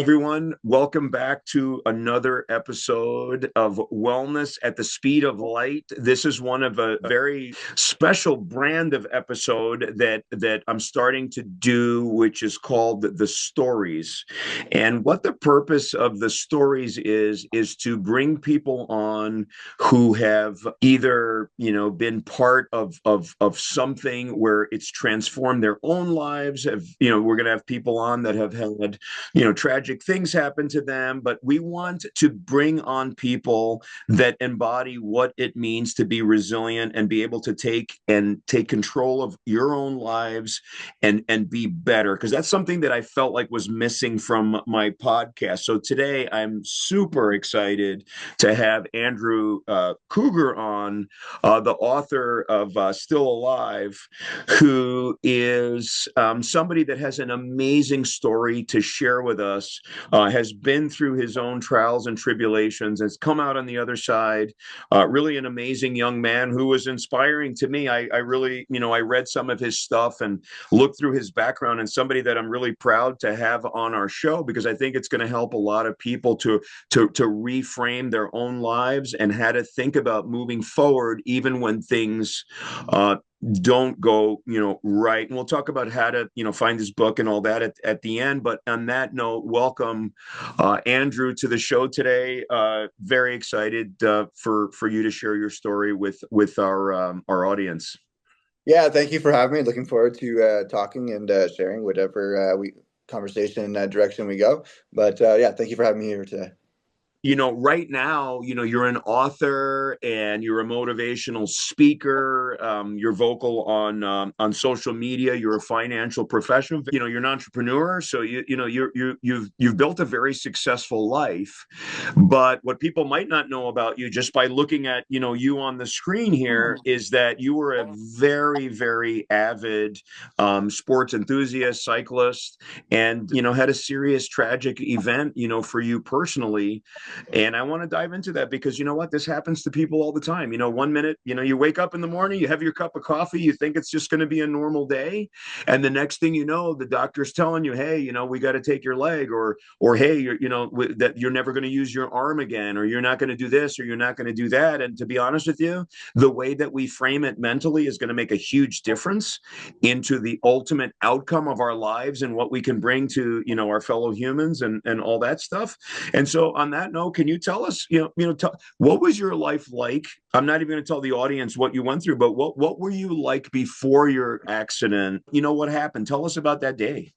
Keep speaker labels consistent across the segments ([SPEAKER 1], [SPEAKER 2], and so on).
[SPEAKER 1] everyone. Welcome back to another episode of Wellness at the Speed of Light. This is one of a very special brand of episode that I'm starting to do, which is called the stories. And what the purpose of the stories is to bring people on who have either, been part of something where it's transformed their own lives. We're going to have people on that have had tragic things happen to them, but we want to bring on people that embody what it means to be resilient and be able to take control of your own lives and be better, because that's something that I felt like was missing from my podcast. So today I'm super excited to have Andrew Kooger on, the author of Still Alive, who is somebody that has an amazing story to share with us, has been through his own trials and tribulations, has come out on the other side, really an amazing young man who was inspiring to me. I really, I read some of his stuff and looked through his background, and somebody that I'm really proud to have on our show, because I think it's going to help a lot of people to reframe their own lives and how to think about moving forward, even when things don't go right. And we'll talk about how to find his book and all that at the end. But on that note, welcome Andrew to the show today. Very excited for you to share your story with our audience.
[SPEAKER 2] Yeah, thank you for having me. Looking forward to talking and sharing whatever conversation direction we go. But yeah, thank you for having me here today.
[SPEAKER 1] Right now, you're an author and you're a motivational speaker. You're vocal on social media. You're a financial professional. You're an entrepreneur. So you've built a very successful life. But what people might not know about you, just by looking at you on the screen here, is that you were a very, very avid sports enthusiast, cyclist, and had a serious tragic event for you personally. And I want to dive into that because you know what? This happens to people all the time. One minute, you wake up in the morning, you have your cup of coffee, you think it's just going to be a normal day. And the next thing you know, the doctor's telling you, hey, we got to take your leg, or hey, that you're never going to use your arm again, or you're not going to do this, or you're not going to do that. And to be honest with you, the way that we frame it mentally is going to make a huge difference into the ultimate outcome of our lives and what we can bring to, our fellow humans and all that stuff. And so on that note, can you tell us, what was your life like? I'm not even going to tell the audience what you went through, but what were you like before your accident? What happened? Tell us about that day.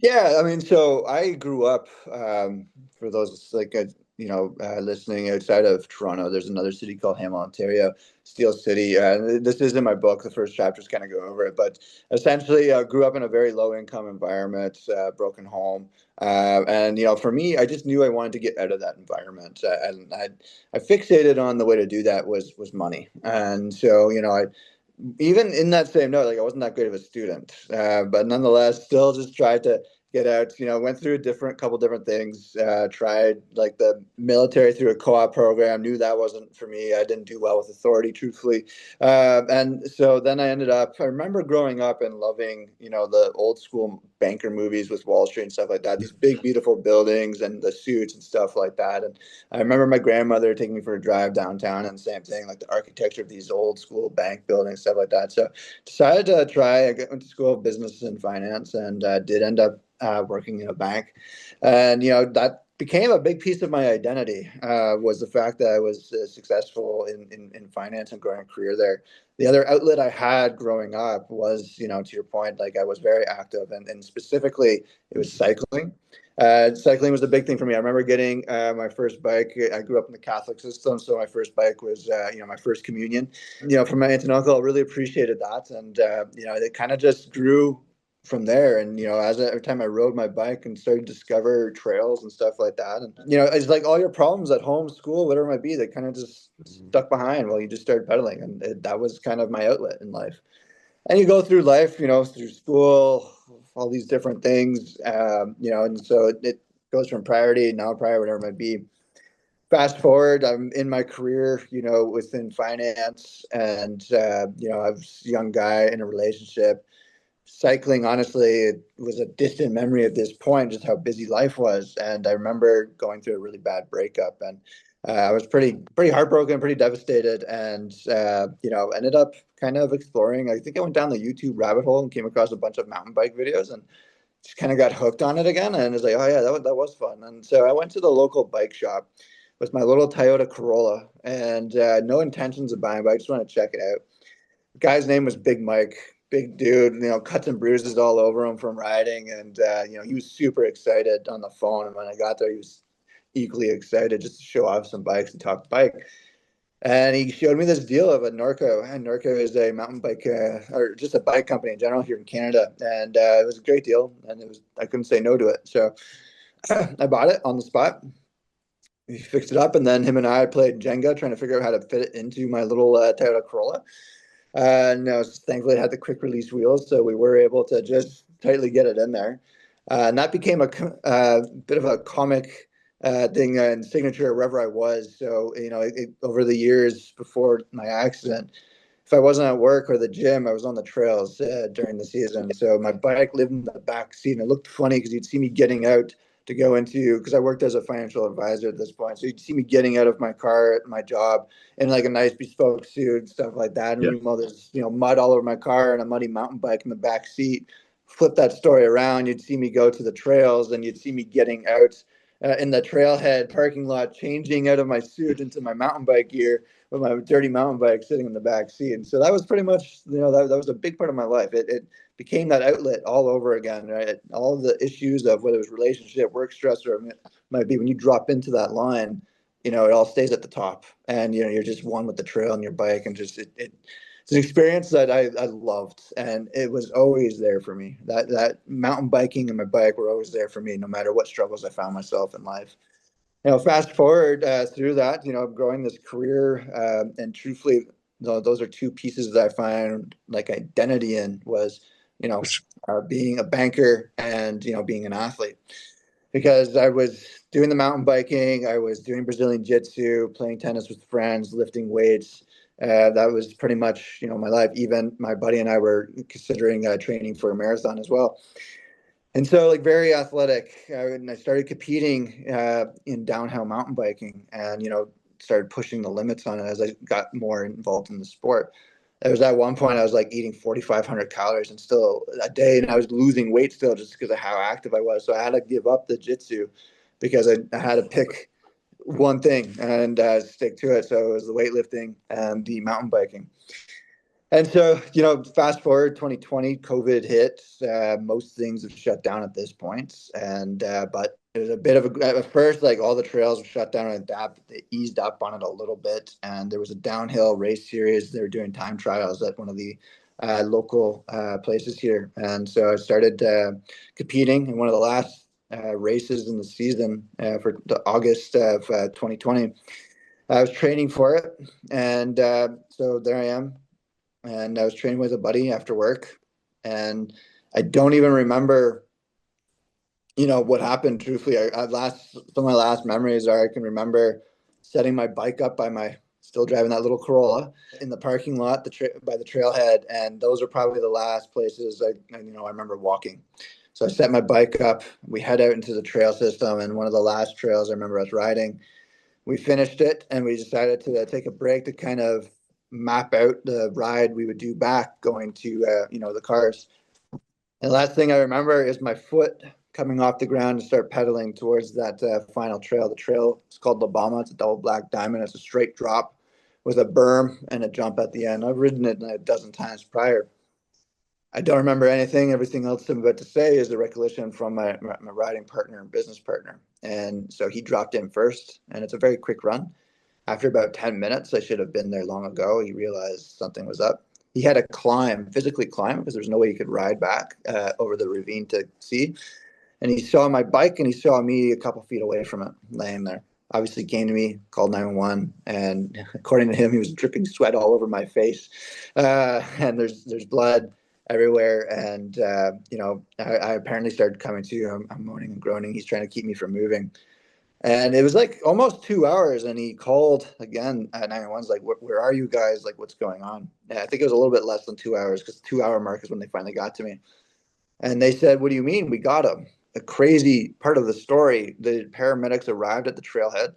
[SPEAKER 2] Yeah, I mean, so I grew up, for those listening outside of Toronto, there's another city called Hamilton, Ontario, Steel City. This is in my book. The first chapters kind of go over it, but essentially, grew up in a very low income environment, broken home. And for me, I just knew I wanted to get out of that environment. And I fixated on the way to do that was money. And so, I even in that same note, like I wasn't that great of a student, but nonetheless, still just tried to get out. Went through a couple different things. Tried like the military through a co-op program. Knew that wasn't for me. I didn't do well with authority, truthfully. And so then I ended up. I remember growing up and loving, the old school banker movies with Wall Street and stuff like that. These big, beautiful buildings and the suits and stuff like that. And I remember my grandmother taking me for a drive downtown, and same thing, like the architecture of these old school bank buildings, stuff like that. So decided to try. I went to school of business and finance, and did end up working in a bank. And that became a big piece of my identity, was the fact that I was successful in finance and growing a career there. The other outlet I had growing up was, to your point, like I was very active, and specifically it was cycling. Cycling was a big thing for me. I remember getting my first bike. I grew up in the Catholic system, so my first bike was, my first communion. From my aunt and uncle, I really appreciated that, and it kind of just grew from there. And every time I rode my bike and started to discover trails and stuff like that, and it's like all your problems at home, school, whatever it might be, they kind of just stuck behind while you just started pedaling, and that was kind of my outlet in life. And you go through life, through school, all these different things, and so it goes from priority, non-priority, whatever it might be. Fast forward, I'm in my career, within finance, and I was a young guy in a relationship, cycling, honestly, it was a distant memory at this point, just how busy life was. And I remember going through a really bad breakup, and I was pretty heartbroken, pretty devastated, and ended up kind of exploring. I think I went down the YouTube rabbit hole and came across a bunch of mountain bike videos, and just kind of got hooked on it again. And was like, oh yeah, that was fun. And so I went to the local bike shop with my little Toyota Corolla, and no intentions of buying, but I just want to check it out. The guy's name was Big Mike, big dude, cuts and bruises all over him from riding. And, he was super excited on the phone. And when I got there, he was equally excited just to show off some bikes and talk bike. And he showed me this deal of a Norco. And Norco is a mountain bike, or just a bike company in general here in Canada. And it was a great deal. And I couldn't say no to it. So I bought it on the spot. We fixed it up. And then him and I played Jenga, trying to figure out how to fit it into my little Toyota Corolla. No, thankfully it had the quick release wheels, so we were able to just tightly get it in there. And that became a bit of a comic thing and signature wherever I was. So, over the years before my accident, if I wasn't at work or the gym, I was on the trails during the season. So my bike lived in the back seat, and it looked funny because you'd see me getting out to go into, because I worked as a financial advisor at this point. So you'd see me getting out of my car at my job in like a nice bespoke suit and stuff like that. And
[SPEAKER 1] Yeah.
[SPEAKER 2] meanwhile, there's, mud all over my car and a muddy mountain bike in the back seat. Flip that story around, you'd see me go to the trails, and you'd see me getting out in the trailhead parking lot, changing out of my suit into my mountain bike gear with my dirty mountain bike sitting in the back seat. And so that was pretty much, that was a big part of my life. It became that outlet all over again, right? All the issues of whether it was relationship, work stress, or it might be when you drop into that line, it all stays at the top, and you're just one with the trail and your bike, and just it's an experience that I loved, and it was always there for me. That mountain biking and my bike were always there for me, no matter what struggles I found myself in life. Fast forward through that, growing this career, and truthfully, those are two pieces that I find like identity in was, being a banker and, being an athlete. Because I was doing the mountain biking, I was doing Brazilian Jiu-Jitsu, playing tennis with friends, lifting weights. That was pretty much, my life. Even my buddy and I were considering training for a marathon as well. And so, like, very athletic. And I started competing in downhill mountain biking, and started pushing the limits on it as I got more involved in the sport. There was at one point I was like eating 4,500 calories and still a day, and I was losing weight still just because of how active I was. So I had to give up the jitsu because I had to pick one thing and stick to it. So it was the weightlifting and the mountain biking. And so, fast forward 2020, COVID hit. Most things have shut down at this point. And, but it was a bit of at first, like all the trails were shut down and they eased up on it a little bit. And there was a downhill race series. They were doing time trials at one of the local places here. And so I started competing in one of the last races in the season for the August of 2020. I was training for it. And so there I am. And I was training with a buddy after work, and I don't even remember, what happened. Truthfully, some of my last memories are I can remember setting my bike up still driving that little Corolla in the parking lot, by the trailhead, and those are probably the last places I remember walking. So I set my bike up. We head out into the trail system, and one of the last trails I remember us riding. We finished it, and we decided to take a break to kind of map out the ride we would do back going to the cars. And the last thing I remember is my foot coming off the ground to start pedaling towards that final trail. The trail is called La Bama. It's a double black diamond. It's a straight drop with a berm and a jump at the end. I've ridden it a dozen times prior. I don't remember anything. Everything else I'm about to say is a recollection from my riding partner and business partner. And so he dropped in first, and it's a very quick run. After about 10 minutes, I should have been there long ago. He realized something was up. He had to physically climb, because there's no way he could ride back over the ravine to see. And he saw my bike, and he saw me a couple feet away from it, laying there. Obviously came to me, called 911, and according to him, he was dripping sweat all over my face. And there's blood everywhere. And, I apparently started coming to. I'm moaning and groaning. He's trying to keep me from moving. And it was like almost 2 hours, and he called again at 911's like, where are you guys? Like, what's going on? And I think it was a little bit less than 2 hours, because the 2 hour mark is when they finally got to me. And they said, what do you mean? We got him. A crazy part of the story, the paramedics arrived at the trailhead.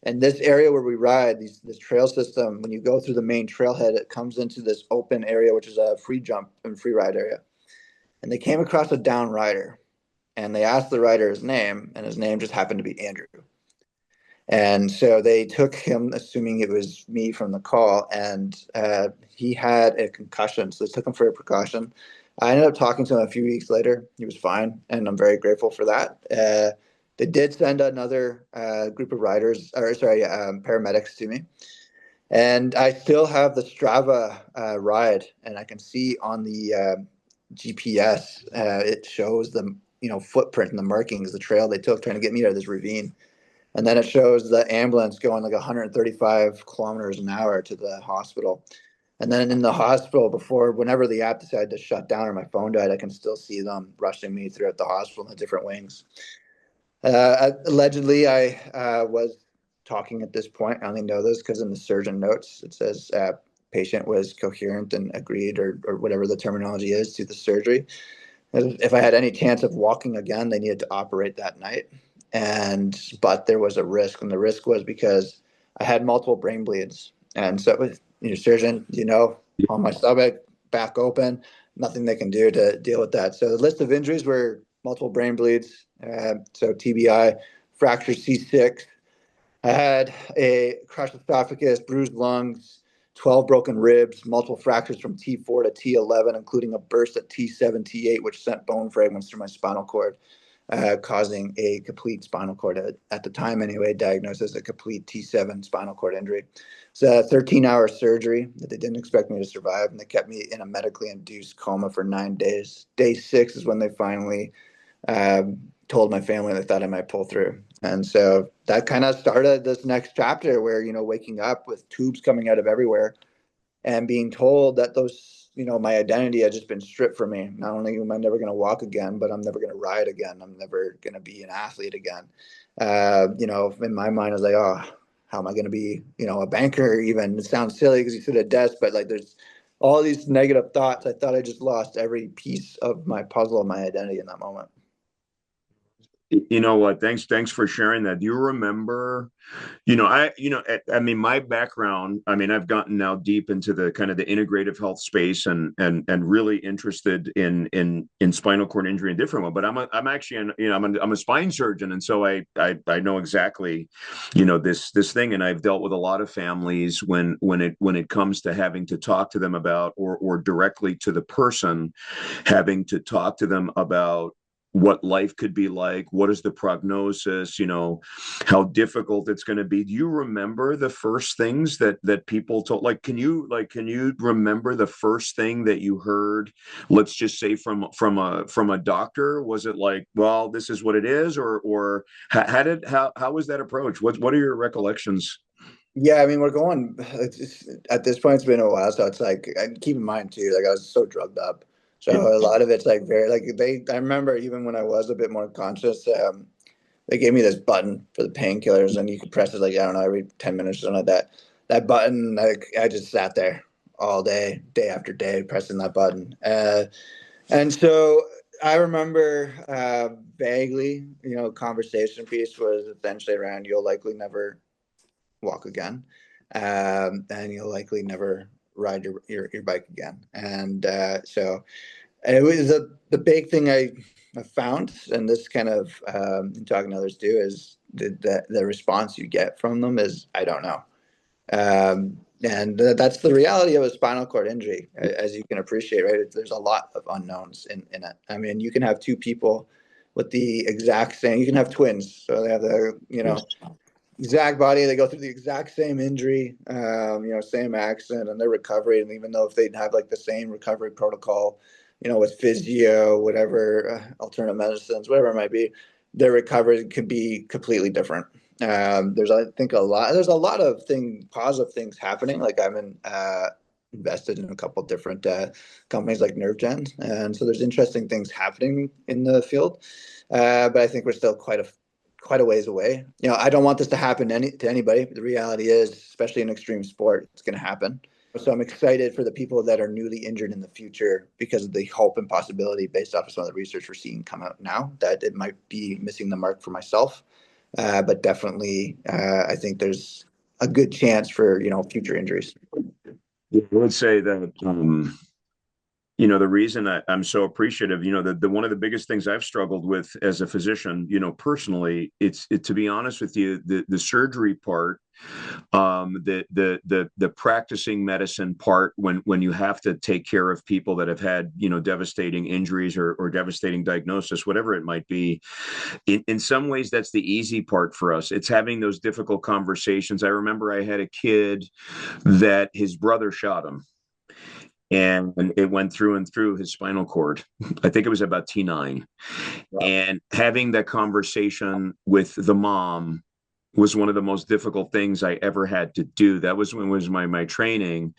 [SPEAKER 2] And this area where we ride, this trail system, when you go through the main trailhead, it comes into this open area, which is a free jump and free ride area. And they came across a down rider, and they asked the rider his name, and his name just happened to be Andrew. And so they took him, assuming it was me from the call, and he had a concussion. So they took him for a precaution. I ended up talking to him a few weeks later. He was fine, and I'm very grateful for that. They did send another group of riders, or sorry, paramedics to me. And I still have the Strava ride, and I can see on the GPS, it shows the footprint and the markings, the trail they took trying to get me out of this ravine. And then it shows the ambulance going like 135 kilometers an hour to the hospital. And then in the hospital, whenever the app decided to shut down or my phone died, I can still see them rushing me throughout the hospital in the different wings. Allegedly, I was talking at this point. I only know this because in the surgeon notes, it says patient was coherent and agreed, or whatever the terminology is, to the surgery. If I had any chance of walking again, they needed to operate that night. But there was a risk, and the risk was because I had multiple brain bleeds. And so with your surgeon, on my stomach, back open, nothing they can do to deal with that. So the list of injuries were multiple brain bleeds, so TBI, fractured C6. I had a crushed esophagus, bruised lungs, 12 broken ribs, multiple fractures from T4 to T11, including a burst at T7, T8, which sent bone fragments through my spinal cord, causing a complete spinal cord, at the time anyway, diagnosed as a complete T7 spinal cord injury. It's a 13-hour surgery that they didn't expect me to survive, and they kept me in a medically induced coma for 9 days. Day 6 is when they finally told my family they thought I might pull through. And so that kind of started this next chapter where, waking up with tubes coming out of everywhere and being told that my identity had just been stripped from me. Not only am I never going to walk again, but I'm never going to ride again. I'm never going to be an athlete again. In my mind, I was like, oh, how am I going to be, a banker even? It sounds silly because you sit at a desk, but like there's all these negative thoughts. I thought I just lost every piece of my puzzle of my identity in that moment.
[SPEAKER 1] You know what? Thanks for sharing that. Do you remember, I mean, my background, I mean, I've gotten now deep into the kind of the integrative health space and really interested in spinal cord injury and different one. But I'm actually, I'm a spine surgeon. And so I know exactly, this thing. And I've dealt with a lot of families when it comes to having to talk to them about, or directly to the person, having to talk to them about what life could be like, what is the prognosis, how difficult it's going to be. Do you remember the first things that people told? Can you remember the first thing that you heard, let's just say from a doctor? Was it like, well, this is what it is, or how was that approach? What are your recollections?
[SPEAKER 2] Yeah, I mean, at this point, it's been a while. So it's like, and keep in mind too, like I was so drugged up. So
[SPEAKER 1] Yeah.
[SPEAKER 2] a lot of it's like very, like I remember even when I was a bit more conscious, they gave me this button for the painkillers, and you could press it like, I don't know, every 10 minutes or something like that. That button, like I just sat there all day, day after day, pressing that button. And so I remember vaguely, conversation piece was essentially around, you'll likely never walk again, and you'll likely never ride your bike again. And so it was the big thing I found, and this kind of talking to others too, is the response you get from them is, I don't know. And that's the reality of a spinal cord injury, as you can appreciate, right? There's a lot of unknowns in it. I mean, you can have two people with the exact same, you can have twins. So they have exact body. They go through the exact same injury, same accident, and their recovery. And even though if they have like the same recovery protocol, with physio, whatever, alternative medicines, whatever it might be, their recovery could be completely different. I think there's a lot of positive things happening. Like invested in a couple of different companies like NerveGen, and so there's interesting things happening in the field. But I think we're still quite a ways away. I don't want this to happen to anybody. The reality is, especially in extreme sport, it's going to happen. So I'm excited for the people that are newly injured in the future because of the hope and possibility based off of some of the research we're seeing come out now that it might be missing the mark for myself. But definitely, I think there's a good chance for, future injuries.
[SPEAKER 1] I would say that the reason I'm so appreciative, the one of the biggest things I've struggled with as a physician, personally, to be honest with you, the surgery part, the practicing medicine part, when you have to take care of people that have had, devastating injuries or devastating diagnosis, whatever it might be. In some ways, that's the easy part for us. It's having those difficult conversations. I remember I had a kid that his brother shot him, and it went through and through his spinal cord. I think it was about T9. Wow. And having that conversation with the mom was one of the most difficult things I ever had to do. That was when was my training.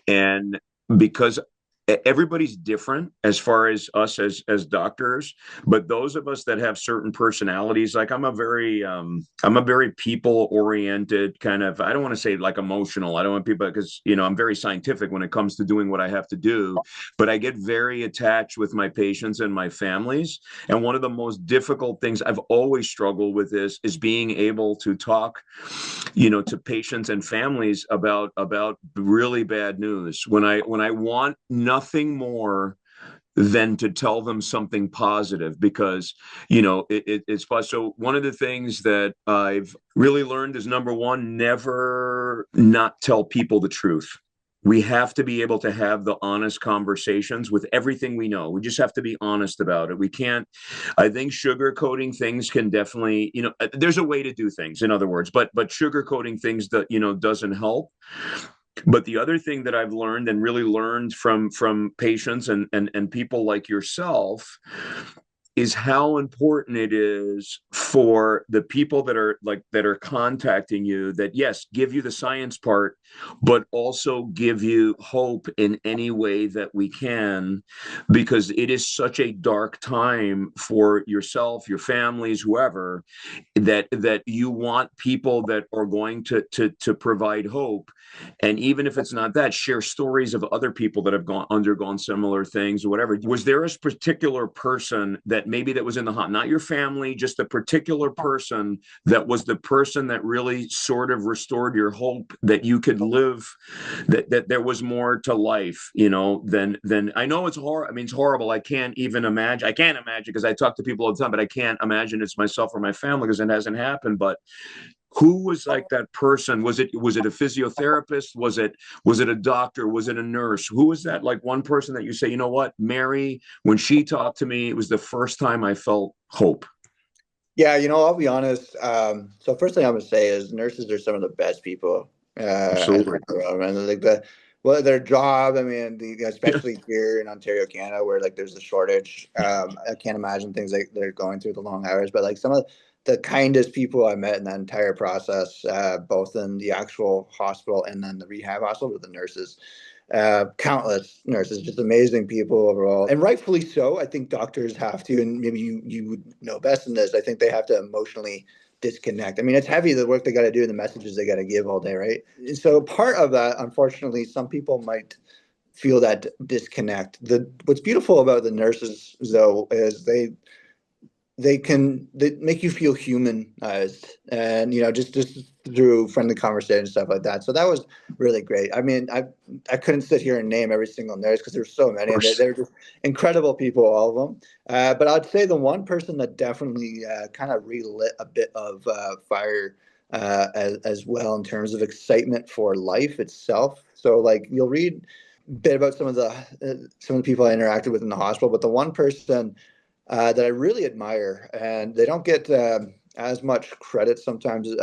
[SPEAKER 1] And because everybody's different as far as us as doctors, but those of us that have certain personalities, like I'm a very people oriented kind of, I don't want to say like emotional, I don't want people, because I'm very scientific when it comes to doing what I have to do, but I get very attached with my patients and my families. And one of the most difficult things I've always struggled with is being able to talk to patients and families about really bad news when I want nothing more than to tell them something positive, because it's fun. So one of the things that I've really learned is, number one, never not tell people the truth. We have to be able to have the honest conversations with everything we know. We just have to be honest about it. We can't, I think sugarcoating things can definitely, there's a way to do things, in other words, but sugarcoating things that, doesn't help. But the other thing that I've learned and really learned from patients and people like yourself is how important it is for the people that are contacting you, that yes, give you the science part, but also give you hope in any way that we can, because it is such a dark time for yourself, your families, whoever, that you want people that are going to provide hope. And even if it's not that, share stories of other people that have undergone similar things or whatever. Was there a particular person that maybe that was in the hot, not your family, just a particular person that was the person that really sort of restored your hope that you could live, that there was more to life, than I know it's horrible. I mean, it's horrible. I can't even imagine. I can't imagine because I talk to people all the time, but I can't imagine it's myself or my family because it hasn't happened. But who was like that person? Was it a physiotherapist? Was it a doctor? Was it a nurse? Who was that, like, one person that you say, you know what, Mary, when she talked to me, it was the first time I felt hope?
[SPEAKER 2] Yeah, I'll be honest. So first thing I'm gonna say is nurses are some of the best people.
[SPEAKER 1] Absolutely.
[SPEAKER 2] And like their job. I mean, especially here in Ontario, Canada, where like there's a shortage. I can't imagine things like they're going through, the long hours, but like some of the kindest people I met in that entire process, both in the actual hospital and then the rehab hospital, were the nurses. Countless nurses, just amazing people overall, and rightfully so. I think doctors have to, and maybe you would know best in this, I think they have to emotionally disconnect. I mean, it's heavy, the work they got to do and the messages they got to give all day, right? And so part of that, unfortunately, some people might feel that disconnect. What's beautiful about the nurses, though, is they make you feel humanized, and just through friendly conversation and stuff like that. So that was really great. I mean, I couldn't sit here and name every single nurse because there's so many, and they're just incredible people, all of them. But I'd say the one person that definitely kind of relit a bit of fire as well, in terms of excitement for life itself. So like you'll read a bit about some of the people I interacted with in the hospital, but the one person that I really admire, and they don't get as much credit sometimes in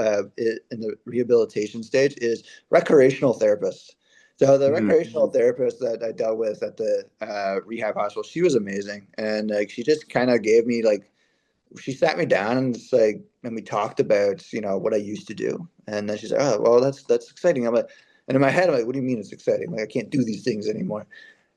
[SPEAKER 2] the rehabilitation stage, is recreational therapists. So the recreational therapist that I dealt with at the rehab hospital, she was amazing, and like she just kind of gave me like, she sat me down and it's like, and we talked about what I used to do, and then she's like, oh well, that's exciting. I'm like, and in my head I'm like, what do you mean it's exciting? Like I can't do these things anymore.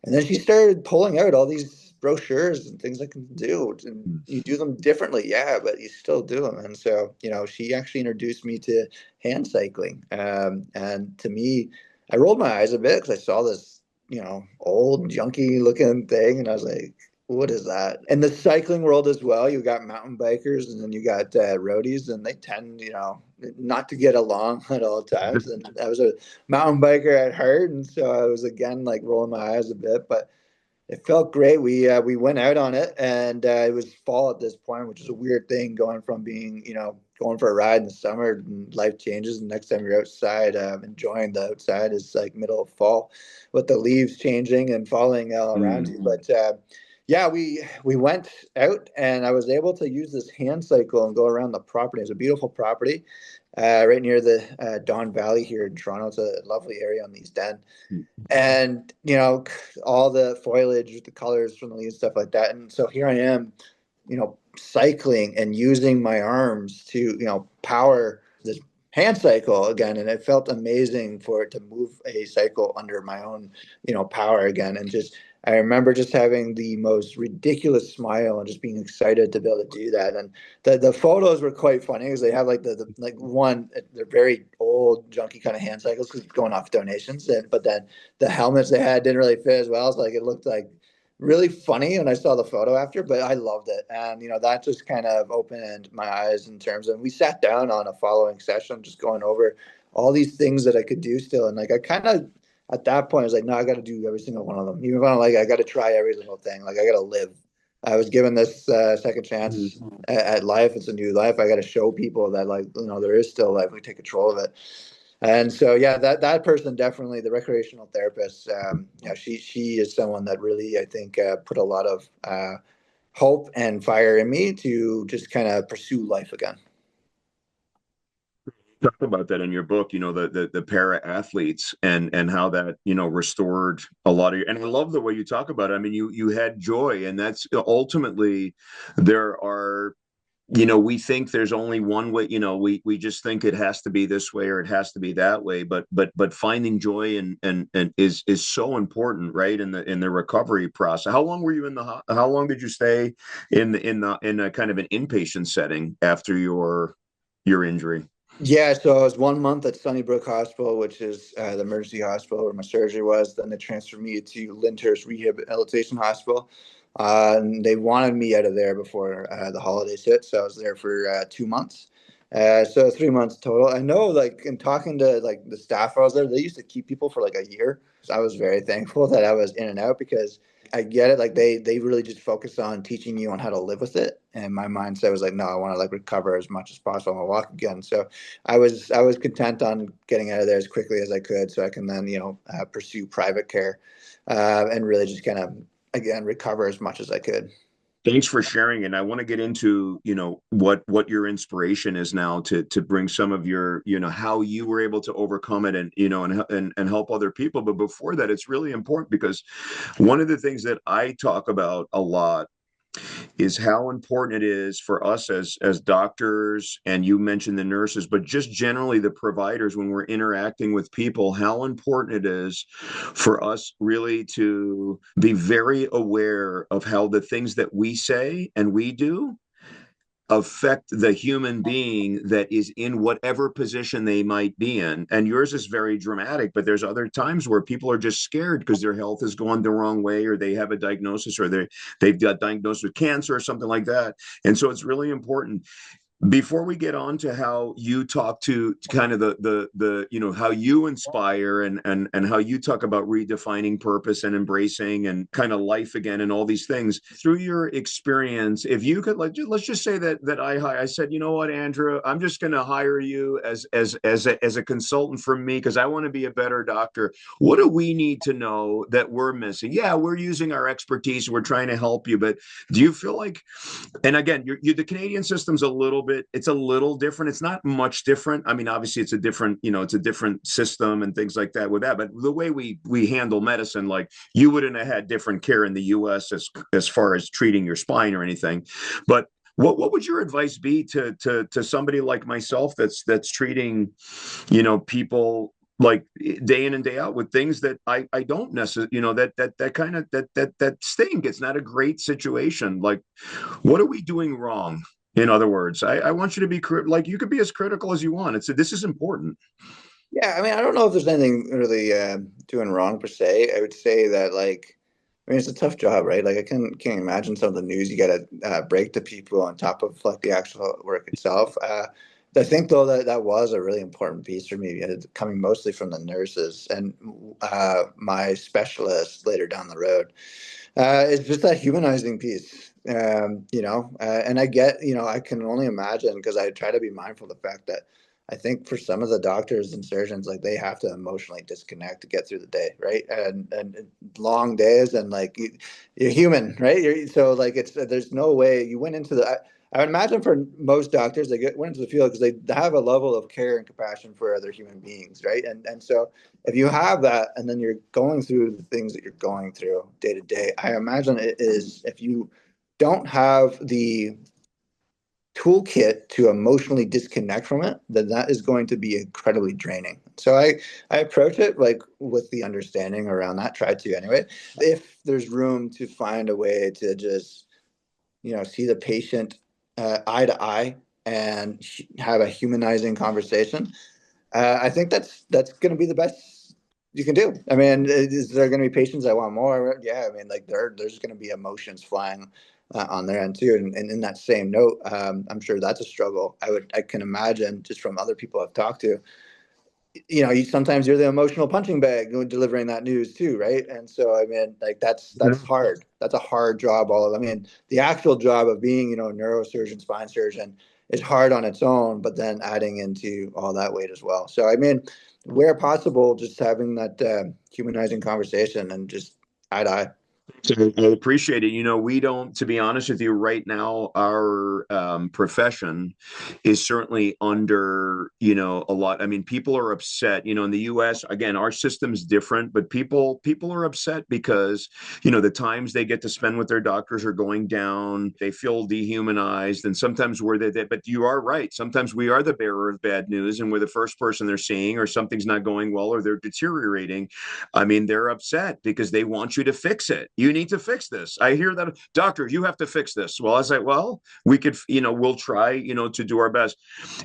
[SPEAKER 2] And then she started pulling out all these brochures and things I can do. And you do them differently, yeah, but you still do them. And so, she actually introduced me to hand cycling. And to me, I rolled my eyes a bit because I saw this, old junky looking thing, and I was like, what is that? In the cycling world as well, you got mountain bikers and then you got roadies, and they tend, not to get along at all times. And I was a mountain biker at heart, and so I was again like rolling my eyes a bit, but it felt great. We went out on it, and it was fall at this point, which is a weird thing going from being, going for a ride in the summer and life changes. And next time you're outside, enjoying the outside is like middle of fall with the leaves changing and falling all around you. But yeah, we went out, and I was able to use this hand cycle and go around the property. It's a beautiful property right near the Don Valley here in Toronto. It's a lovely area on the East End. And, all the foliage, the colors from the leaves, stuff like that. And so here I am, cycling and using my arms to, power this hand cycle again. And it felt amazing for it to move a cycle under my own, power again. And I remember just having the most ridiculous smile and just being excited to be able to do that. And the photos were quite funny because they have like they're very old, junky kind of hand cycles because going off donations. But then the helmets they had didn't really fit as well. So like it looked like really funny when I saw the photo after, but I loved it. And, that just kind of opened my eyes in terms of, we sat down on a following session, just going over all these things that I could do still. And like, I kind of, at that point, I was like, no, I got to do every single one of them. Even if I'm like, I got to try every little thing. Like, I got to live. I was given this second chance at life. It's a new life. I got to show people that, like, there is still life. We take control of it. And so, yeah, that person definitely, the recreational therapist, she is someone that really, I think, put a lot of hope and fire in me to just kind of pursue life again.
[SPEAKER 1] Talk about that in your book, the para athletes and how that, restored a lot of your, and I love the way you talk about it. I mean, you had joy, and that's ultimately, there are, we think there's only one way, we just think it has to be this way or it has to be that way, but finding joy and is so important, right? In the recovery process. How long were you how long did you stay in a kind of an inpatient setting after your injury?
[SPEAKER 2] Yeah, so I was 1 month at Sunnybrook Hospital, which is the emergency hospital where my surgery was. Then they transferred me to Lyndhurst Rehabilitation Hospital. And they wanted me out of there before the holidays hit, so I was there for 2 months. So 3 months total. I know, like, in talking to like the staff I was there, they used to keep people for like a year. So I was very thankful that I was in and out because I get it. Like they really just focus on teaching you on how to live with it. And my mindset was like, no, I want to like recover as much as possible and walk again. So I was content on getting out of there as quickly as I could, so I can then pursue private care and really just kind of again recover as much as I could.
[SPEAKER 1] Thanks for sharing. And I want to get into, what your inspiration is now to bring some of your, how you were able to overcome it and, and help other people. But before that, it's really important because one of the things that I talk about a lot is how important it is for us as doctors, and you mentioned the nurses, but just generally the providers when we're interacting with people, how important it is for us really to be very aware of how the things that we say and we do affect the human being that is in whatever position they might be in. And yours is very dramatic, but there's other times where people are just scared because their health has gone the wrong way, or they have a diagnosis, or they've got diagnosed with cancer or something like that. And so it's really important. Before we get on to how you talk to kind of the how you inspire and how you talk about redefining purpose and embracing and kind of life again and all these things through your experience, if you could, like, let's just say that I said, you know what, Andrew, I'm just going to hire you as a consultant for me because I want to be a better doctor. What do we need to know that we're missing? Yeah, we're using our expertise, we're trying to help you, but do you feel like, and again, the Canadian system's it's a little different. It's not much different. I mean, obviously it's a different system and things like that with that. But the way we handle medicine, like you wouldn't have had different care in the US as far as treating your spine or anything. But what would your advice be to somebody like myself that's treating, people like day in and day out with things that I don't necessarily, that kind of that stink. It's not a great situation. Like, what are we doing wrong? In other words, I want you to be like, you could be as critical as you want. This is important.
[SPEAKER 2] Yeah, I mean, I don't know if there's anything really doing wrong per se. I would say that, like, I mean, it's a tough job, right? Like, I can't imagine some of the news you got to break to people on top of like the actual work itself. I think though that that was a really important piece for me, coming mostly from the nurses and my specialist later down the road. It's just that humanizing piece, and I get, I can only imagine because I try to be mindful of the fact that I think for some of the doctors and surgeons, like they have to emotionally disconnect to get through the day, right? And long days, and like you're human, right? So like there's no way you went into the. I would imagine for most doctors, went into the field because they have a level of care and compassion for other human beings, right? And so if you have that, and then you're going through the things that you're going through day to day, I imagine it is, if you don't have the toolkit to emotionally disconnect from it, then that is going to be incredibly draining. So I approach it like with the understanding around that, try to anyway. If there's room to find a way to just, see the patient eye to eye and have a humanizing conversation, I think that's going to be the best you can do. I mean, is there going to be patients that want more? Yeah, I mean, like there's going to be emotions flying on their end too. And in that same note, I'm sure that's a struggle. I can imagine just from other people I've talked to. Sometimes you're the emotional punching bag when delivering that news too, right? And so, I mean, like that's hard. That's a hard job. I mean, the actual job of being, neurosurgeon, spine surgeon is hard on its own, but then adding into all that weight as well. So, I mean, where possible, just having that humanizing conversation and just eye to eye.
[SPEAKER 1] So I appreciate it. We don't, to be honest with you, right now, our profession is certainly under, a lot. I mean, people are upset. In the U.S., again, our system's different, but people are upset because, the times they get to spend with their doctors are going down. They feel dehumanized, and sometimes we're the. But you are right. Sometimes we are the bearer of bad news, and we're the first person they're seeing, or something's not going well, or they're deteriorating. I mean, they're upset because they want you to fix it. You need to fix this. I hear that, doctor, you have to fix this. Well, I say, well, we could, we'll try, to do our best.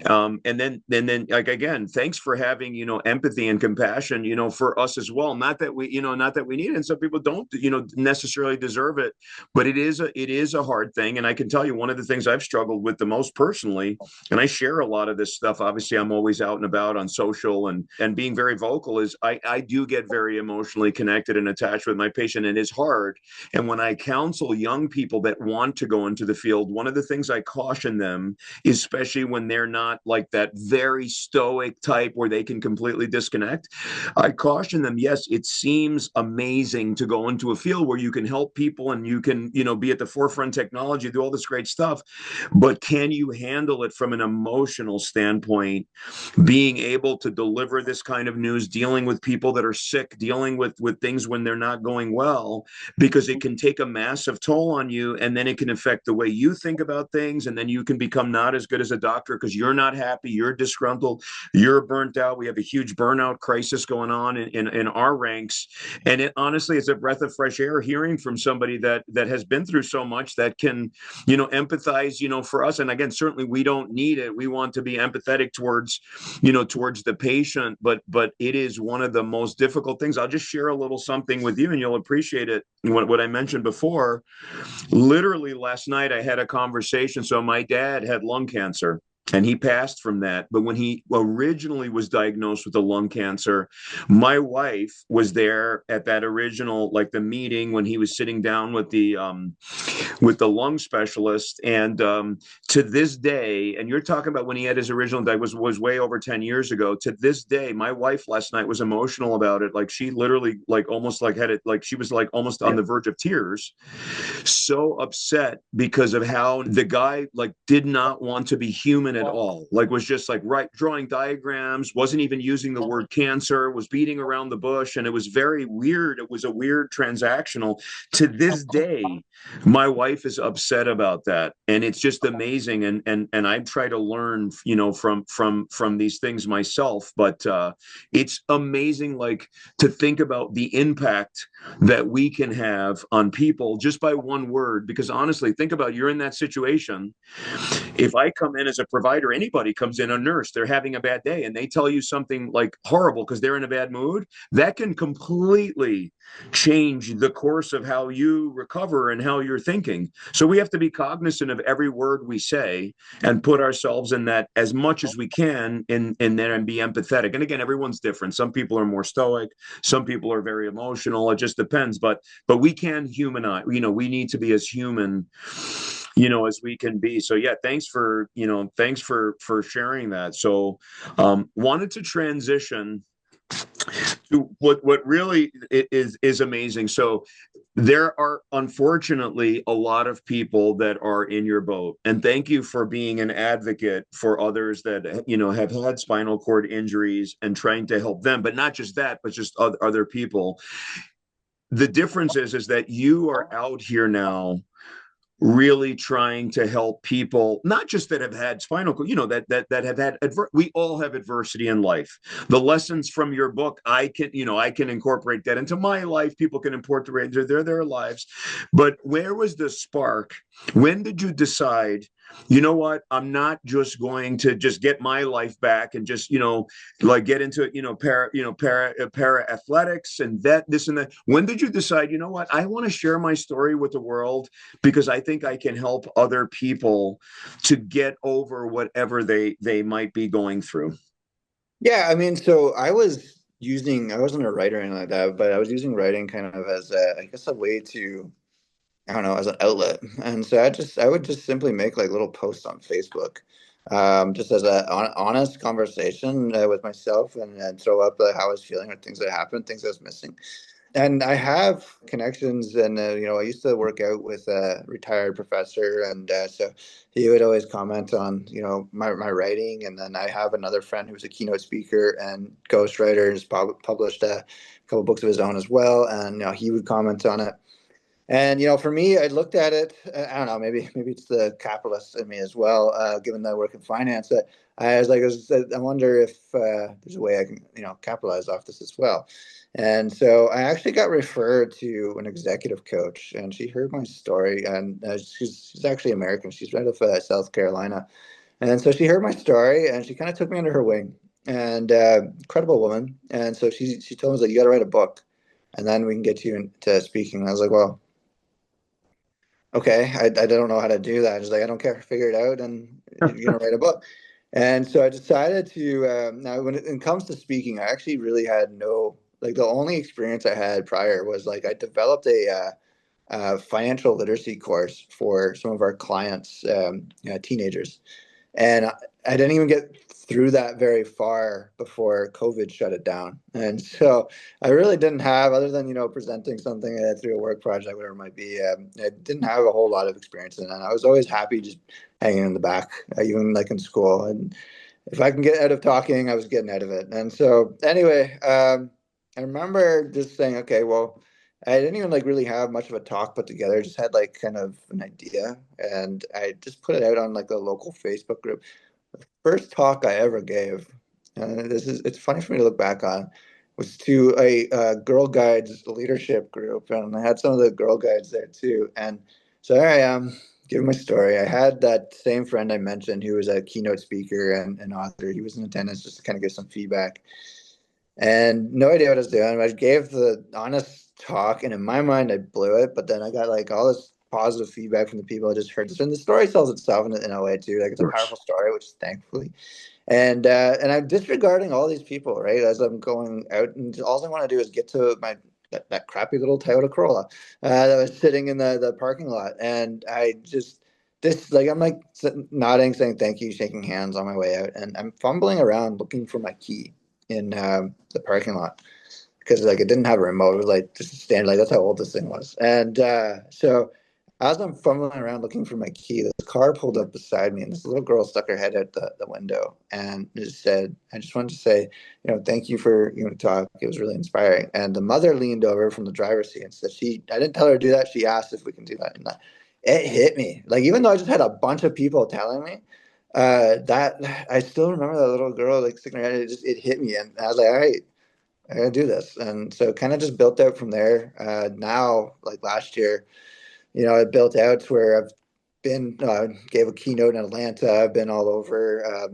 [SPEAKER 1] And then, like, again, thanks for having, empathy and compassion, for us as well. Not that we need it. And some people don't, necessarily deserve it, but it is a hard thing. And I can tell you, one of the things I've struggled with the most personally, and I share a lot of this stuff. Obviously, I'm always out and about on social and being very vocal, is I do get very emotionally connected and attached with my patient. And it's hard. And when I counsel young people that want to go into the field, one of the things I caution them, especially when they're not like that very stoic type where they can completely disconnect, I caution them, yes, it seems amazing to go into a field where you can help people and you can, be at the forefront of technology, do all this great stuff. But can you handle it from an emotional standpoint, being able to deliver this kind of news, dealing with people that are sick, dealing with things when they're not going well, because it can take a massive toll on you, and then it can affect the way you think about things, and then you can become not as good as a doctor because you're not happy, you're disgruntled, you're burnt out. We have a huge burnout crisis going on in our ranks, and it honestly is a breath of fresh air hearing from somebody that has been through so much, that can empathize for us. And again, certainly we don't need it. We want to be empathetic towards the patient, but it is one of the most difficult things. I'll just share a little something with you and you'll appreciate it. What I mentioned before, literally last night I had a conversation. So my dad had lung cancer and he passed from that. But when he originally was diagnosed with the lung cancer, my wife was there at that original, like the meeting when he was sitting down with the lung specialist. And to this day, and you're talking about when he had his original diagnosis was way over 10 years ago. To this day, my wife last night was emotional about it. Like she literally, like almost like had it, like she was like almost on the verge of tears, so upset because of how the guy like did not want to be human wasn't at all. Like, was just like drawing diagrams, wasn't even using the word cancer, was beating around the bush. And it was very weird. It was a weird transactional. To this day, my wife is upset about that. And it's just amazing. And I try to learn, from these things myself. But it's amazing, like, to think about the impact that we can have on people just by one word. Because honestly, think about, you're in that situation. If I come in as a provider, anybody comes in, a nurse, they're having a bad day and they tell you something like horrible because they're in a bad mood, that can completely change the course of how you recover and how you're thinking. So we have to be cognizant of every word we say and put ourselves in that as much as we can in there, and be empathetic. And again, everyone's different. Some people are more stoic, some people are very emotional. It just depends. But we can humanize, we need to be as human, as we can be. So yeah, thanks for sharing that. So wanted to transition to what really is amazing. So there are unfortunately a lot of people that are in your boat, and thank you for being an advocate for others that have had spinal cord injuries and trying to help them. But not just that, but just other people. The difference is that you are out here now really trying to help people, not just that have had spinal cord, that have had we all have adversity in life. The lessons from your book, I can incorporate that into my life. People can import their lives. But where was the spark? When did you decide, you know what, I'm not just going to just get my life back and just like get into para athletics and this and that? When did you decide, you know what, I want to share my story with the world because I think I can help other people to get over whatever they might be going through?
[SPEAKER 2] Yeah, I mean, so I wasn't a writer or anything like that, but I was using writing kind of as I guess a way to, I don't know, as an outlet. And so I would just simply make like little posts on Facebook, just as a honest conversation with myself, and throw up how I was feeling or things that happened, things I was missing. And I have connections, and I used to work out with a retired professor, and so he would always comment on my writing. And then I have another friend who's a keynote speaker and ghostwriter, and has published a couple books of his own as well, and he would comment on it. And for me, I looked at it. I don't know. Maybe it's the capitalist in me as well. Given that I work in finance, I wonder if there's a way I can capitalize off this as well. And so I actually got referred to an executive coach, and she heard my story. And she's actually American. She's right out of South Carolina, and so she heard my story, and she kind of took me under her wing. And incredible woman. And so she told me that you got to write a book, and then we can get you into speaking. And I was like, well, okay, I don't know how to do that. She's like, I don't care, figure it out, and you're gonna write a book. And so I decided to. Now, when it comes to speaking, I actually really had no, like, the only experience I had prior was like I developed a financial literacy course for some of our clients, teenagers, and I didn't even get through that very far before COVID shut it down. And so I really didn't have, other than presenting something through a work project, whatever it might be. I didn't have a whole lot of experience in it. And I was always happy just hanging in the back, even like in school. And if I can get out of talking, I was getting out of it. And so anyway, I remember just saying, okay, well, I didn't even like really have much of a talk put together. I just had like kind of an idea, and I just put it out on like a local Facebook group. First talk I ever gave, and it's funny for me to look back on, was to a Girl Guides leadership group, and I had some of the Girl Guides there too. And so there I am, giving my story. I had that same friend I mentioned who was a keynote speaker and author. He was in attendance just to kind of give some feedback, and no idea what I was doing. I gave the honest talk, and in my mind, I blew it. But then I got like all this positive feedback from the people I just heard. And the story tells itself in a way too. Like, it's a powerful story, which thankfully. And I'm disregarding all these people, right? As I'm going out, and all I want to do is get to that crappy little Toyota Corolla that was sitting in the parking lot, and I just I'm like nodding, saying thank you, shaking hands on my way out, and I'm fumbling around looking for my key in the parking lot, because like it didn't have a remote. It was like just a standard, like that's how old this thing was. And so As I'm fumbling around looking for my key, this car pulled up beside me, and this little girl stuck her head out the window and just said, I just wanted to say, thank you for, talk. It was really inspiring. And the mother leaned over from the driver's seat and said, I didn't tell her to do that. She asked if we can do that. And it hit me. Like, even though I just had a bunch of people telling me, that I still remember that little girl, like, sticking her head, it hit me. And I was like, all right, I gotta do this. And so kind of just built out from there. Now, like last year, it built out to where I've been, gave a keynote in Atlanta. I've been all over,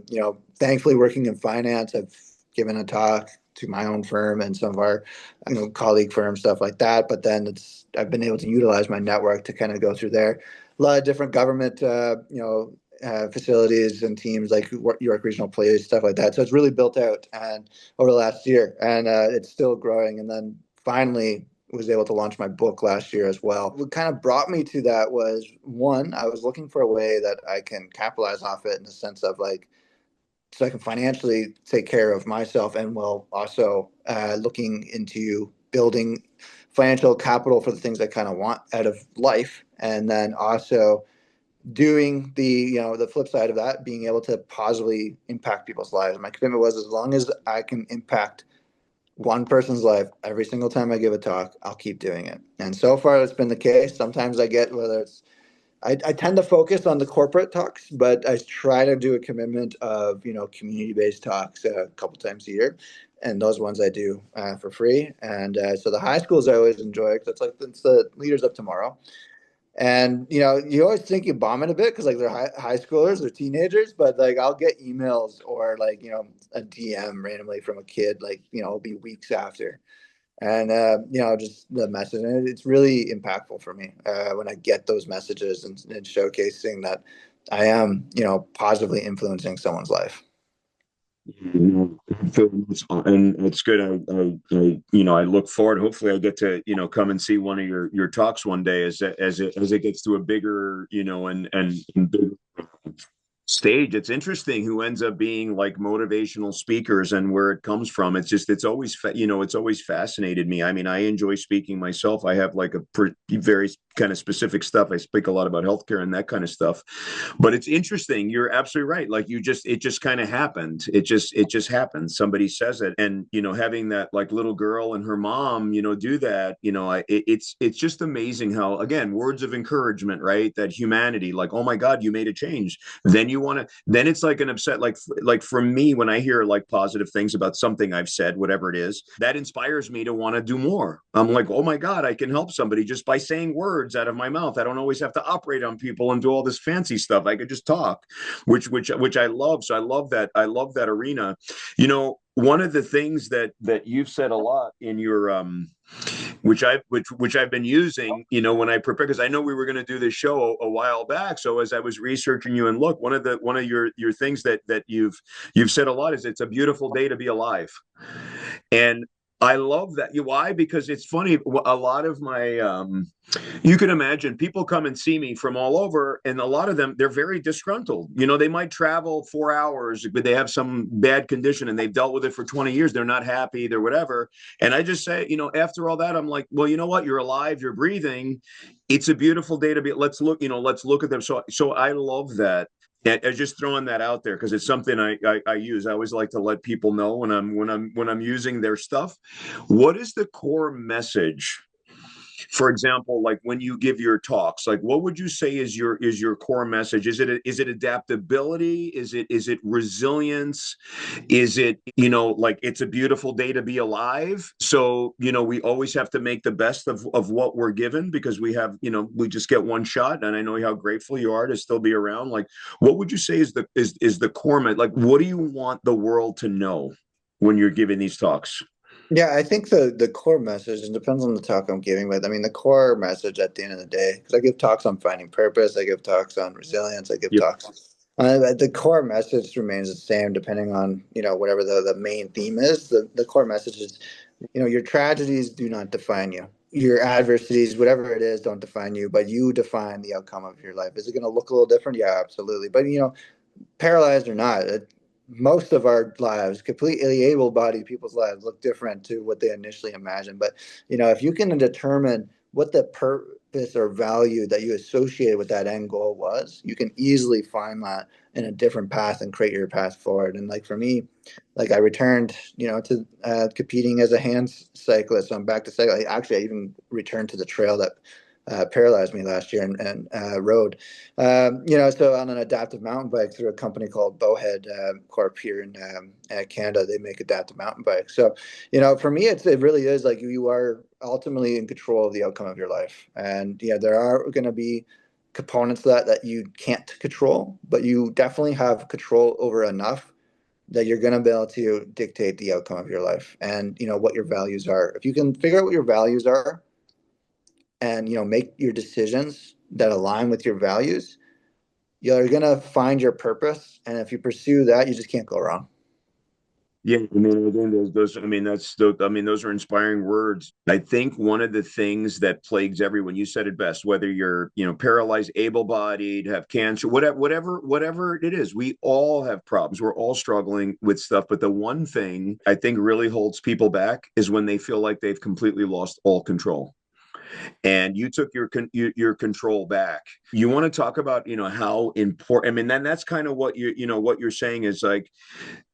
[SPEAKER 2] thankfully working in finance. I've given a talk to my own firm and some of our, colleague firms, stuff like that. But then I've been able to utilize my network to kind of go through there. A lot of different government, facilities and teams like York Regional Police, stuff like that. So it's really built out and over the last year, and it's still growing. And then finally was able to launch my book last year as well. What kind of brought me to that was, one, I was looking for a way that I can capitalize off it in the sense of like, so I can financially take care of myself, and while also looking into building financial capital for the things I kind of want out of life. And then also doing the flip side of that, being able to positively impact people's lives. My commitment was, as long as I can impact one person's life every single time I give a talk, I'll keep doing it. And so far, that's been the case. Sometimes I get, whether it's, I tend to focus on the corporate talks, but I try to do a commitment of, community-based talks a couple times a year. And those ones I do for free. And so the high schools I always enjoy, because it's the leaders of tomorrow. And you always think you bomb it a bit because like they're high schoolers, they're teenagers, but like I'll get emails or like a DM randomly from a kid, like it'll be weeks after, and just the message, and it's really impactful for me when I get those messages, and showcasing that I am positively influencing someone's life.
[SPEAKER 1] And it's good. I look forward. Hopefully, I get to come and see one of your talks one day as it gets to a bigger and bigger stage. It's interesting who ends up being like motivational speakers and where it comes from. It's always it's always fascinated me. I mean, I enjoy speaking myself. I have like very kind of specific stuff. I speak a lot about healthcare and that kind of stuff. But it's interesting. You're absolutely right. Like it just kind of happened. It just happened. Somebody says it, and having that like little girl and her mom, do that. It's just amazing how, again, words of encouragement, right? That humanity, like, oh my God, you made a change. Then it's like an upset, like for me, when I hear like positive things about something I've said, whatever it is, that inspires me to want to do more. I'm like, oh my God, I can help somebody just by saying words out of my mouth. I don't always have to operate on people and do all this fancy stuff. I could just talk, which I love. So I love that arena. One of the things that you've said a lot in your which I've been using, when I prepare, because I know we were going to do this show a while back. So as I was researching you, and look, one of your things that you've said a lot is, it's a beautiful day to be alive. And I love that. Why? Because it's funny. A lot of my, you can imagine, people come and see me from all over, and a lot of them, they're very disgruntled. They might travel 4 hours, but they have some bad condition and they've dealt with it for 20 years. They're not happy. They're whatever. And I just say, after all that, I'm like, well, you know what? You're alive. You're breathing. It's a beautiful day to be. Let's look at them. So I love that. And just throwing that out there, because it's something I use. I always like to let people know when I'm using their stuff. What is the core message? For example, like when you give your talks, like what would you say is your core message? Is it adaptability? Is it resilience? Is it like, it's a beautiful day to be alive? So we always have to make the best of what we're given, because we just get one shot. And I know how grateful you are to still be around. Like, what would you say is the core? Like, what do you want the world to know when you're giving these talks?
[SPEAKER 2] Yeah, I think the core message, it depends on the talk I'm giving, but I mean the core message at the end of the day, because I give talks on finding purpose, I give talks on resilience, I give
[SPEAKER 1] Yep.
[SPEAKER 2] talks. The core message remains the same depending on whatever the main theme is. The core message is, your tragedies do not define you. Your adversities, whatever it is, don't define you, but you define the outcome of your life. Is it going to look a little different? Yeah, absolutely. But paralyzed or not, most of our lives, completely able-bodied people's lives, look different to what they initially imagined. But if you can determine what the purpose or value that you associated with that end goal was, you can easily find that in a different path and create your path forward. And like for me, like I returned, to competing as a hand cyclist. So I'm back to cycling. Actually, I even returned to the trail that paralyzed me last year and rode. So on an adaptive mountain bike through a company called Bowhead Corp here in Canada, they make adaptive mountain bikes. So, for me, it really is like you are ultimately in control of the outcome of your life. And yeah, there are going to be components that you can't control, but you definitely have control over enough that you're going to be able to dictate the outcome of your life and, what your values are. If you can figure out what your values are and, make your decisions that align with your values, you're going to find your purpose. And if you pursue that, you just can't go wrong.
[SPEAKER 1] Yeah, I mean, again, those are inspiring words. I think one of the things that plagues everyone, you said it best, whether you're, paralyzed, able-bodied, have cancer, whatever it is, we all have problems. We're all struggling with stuff. But the one thing I think really holds people back is when they feel like they've completely lost all control. And you took your control back. You want to talk about, how important, I mean, then that's kind of what what you're saying is like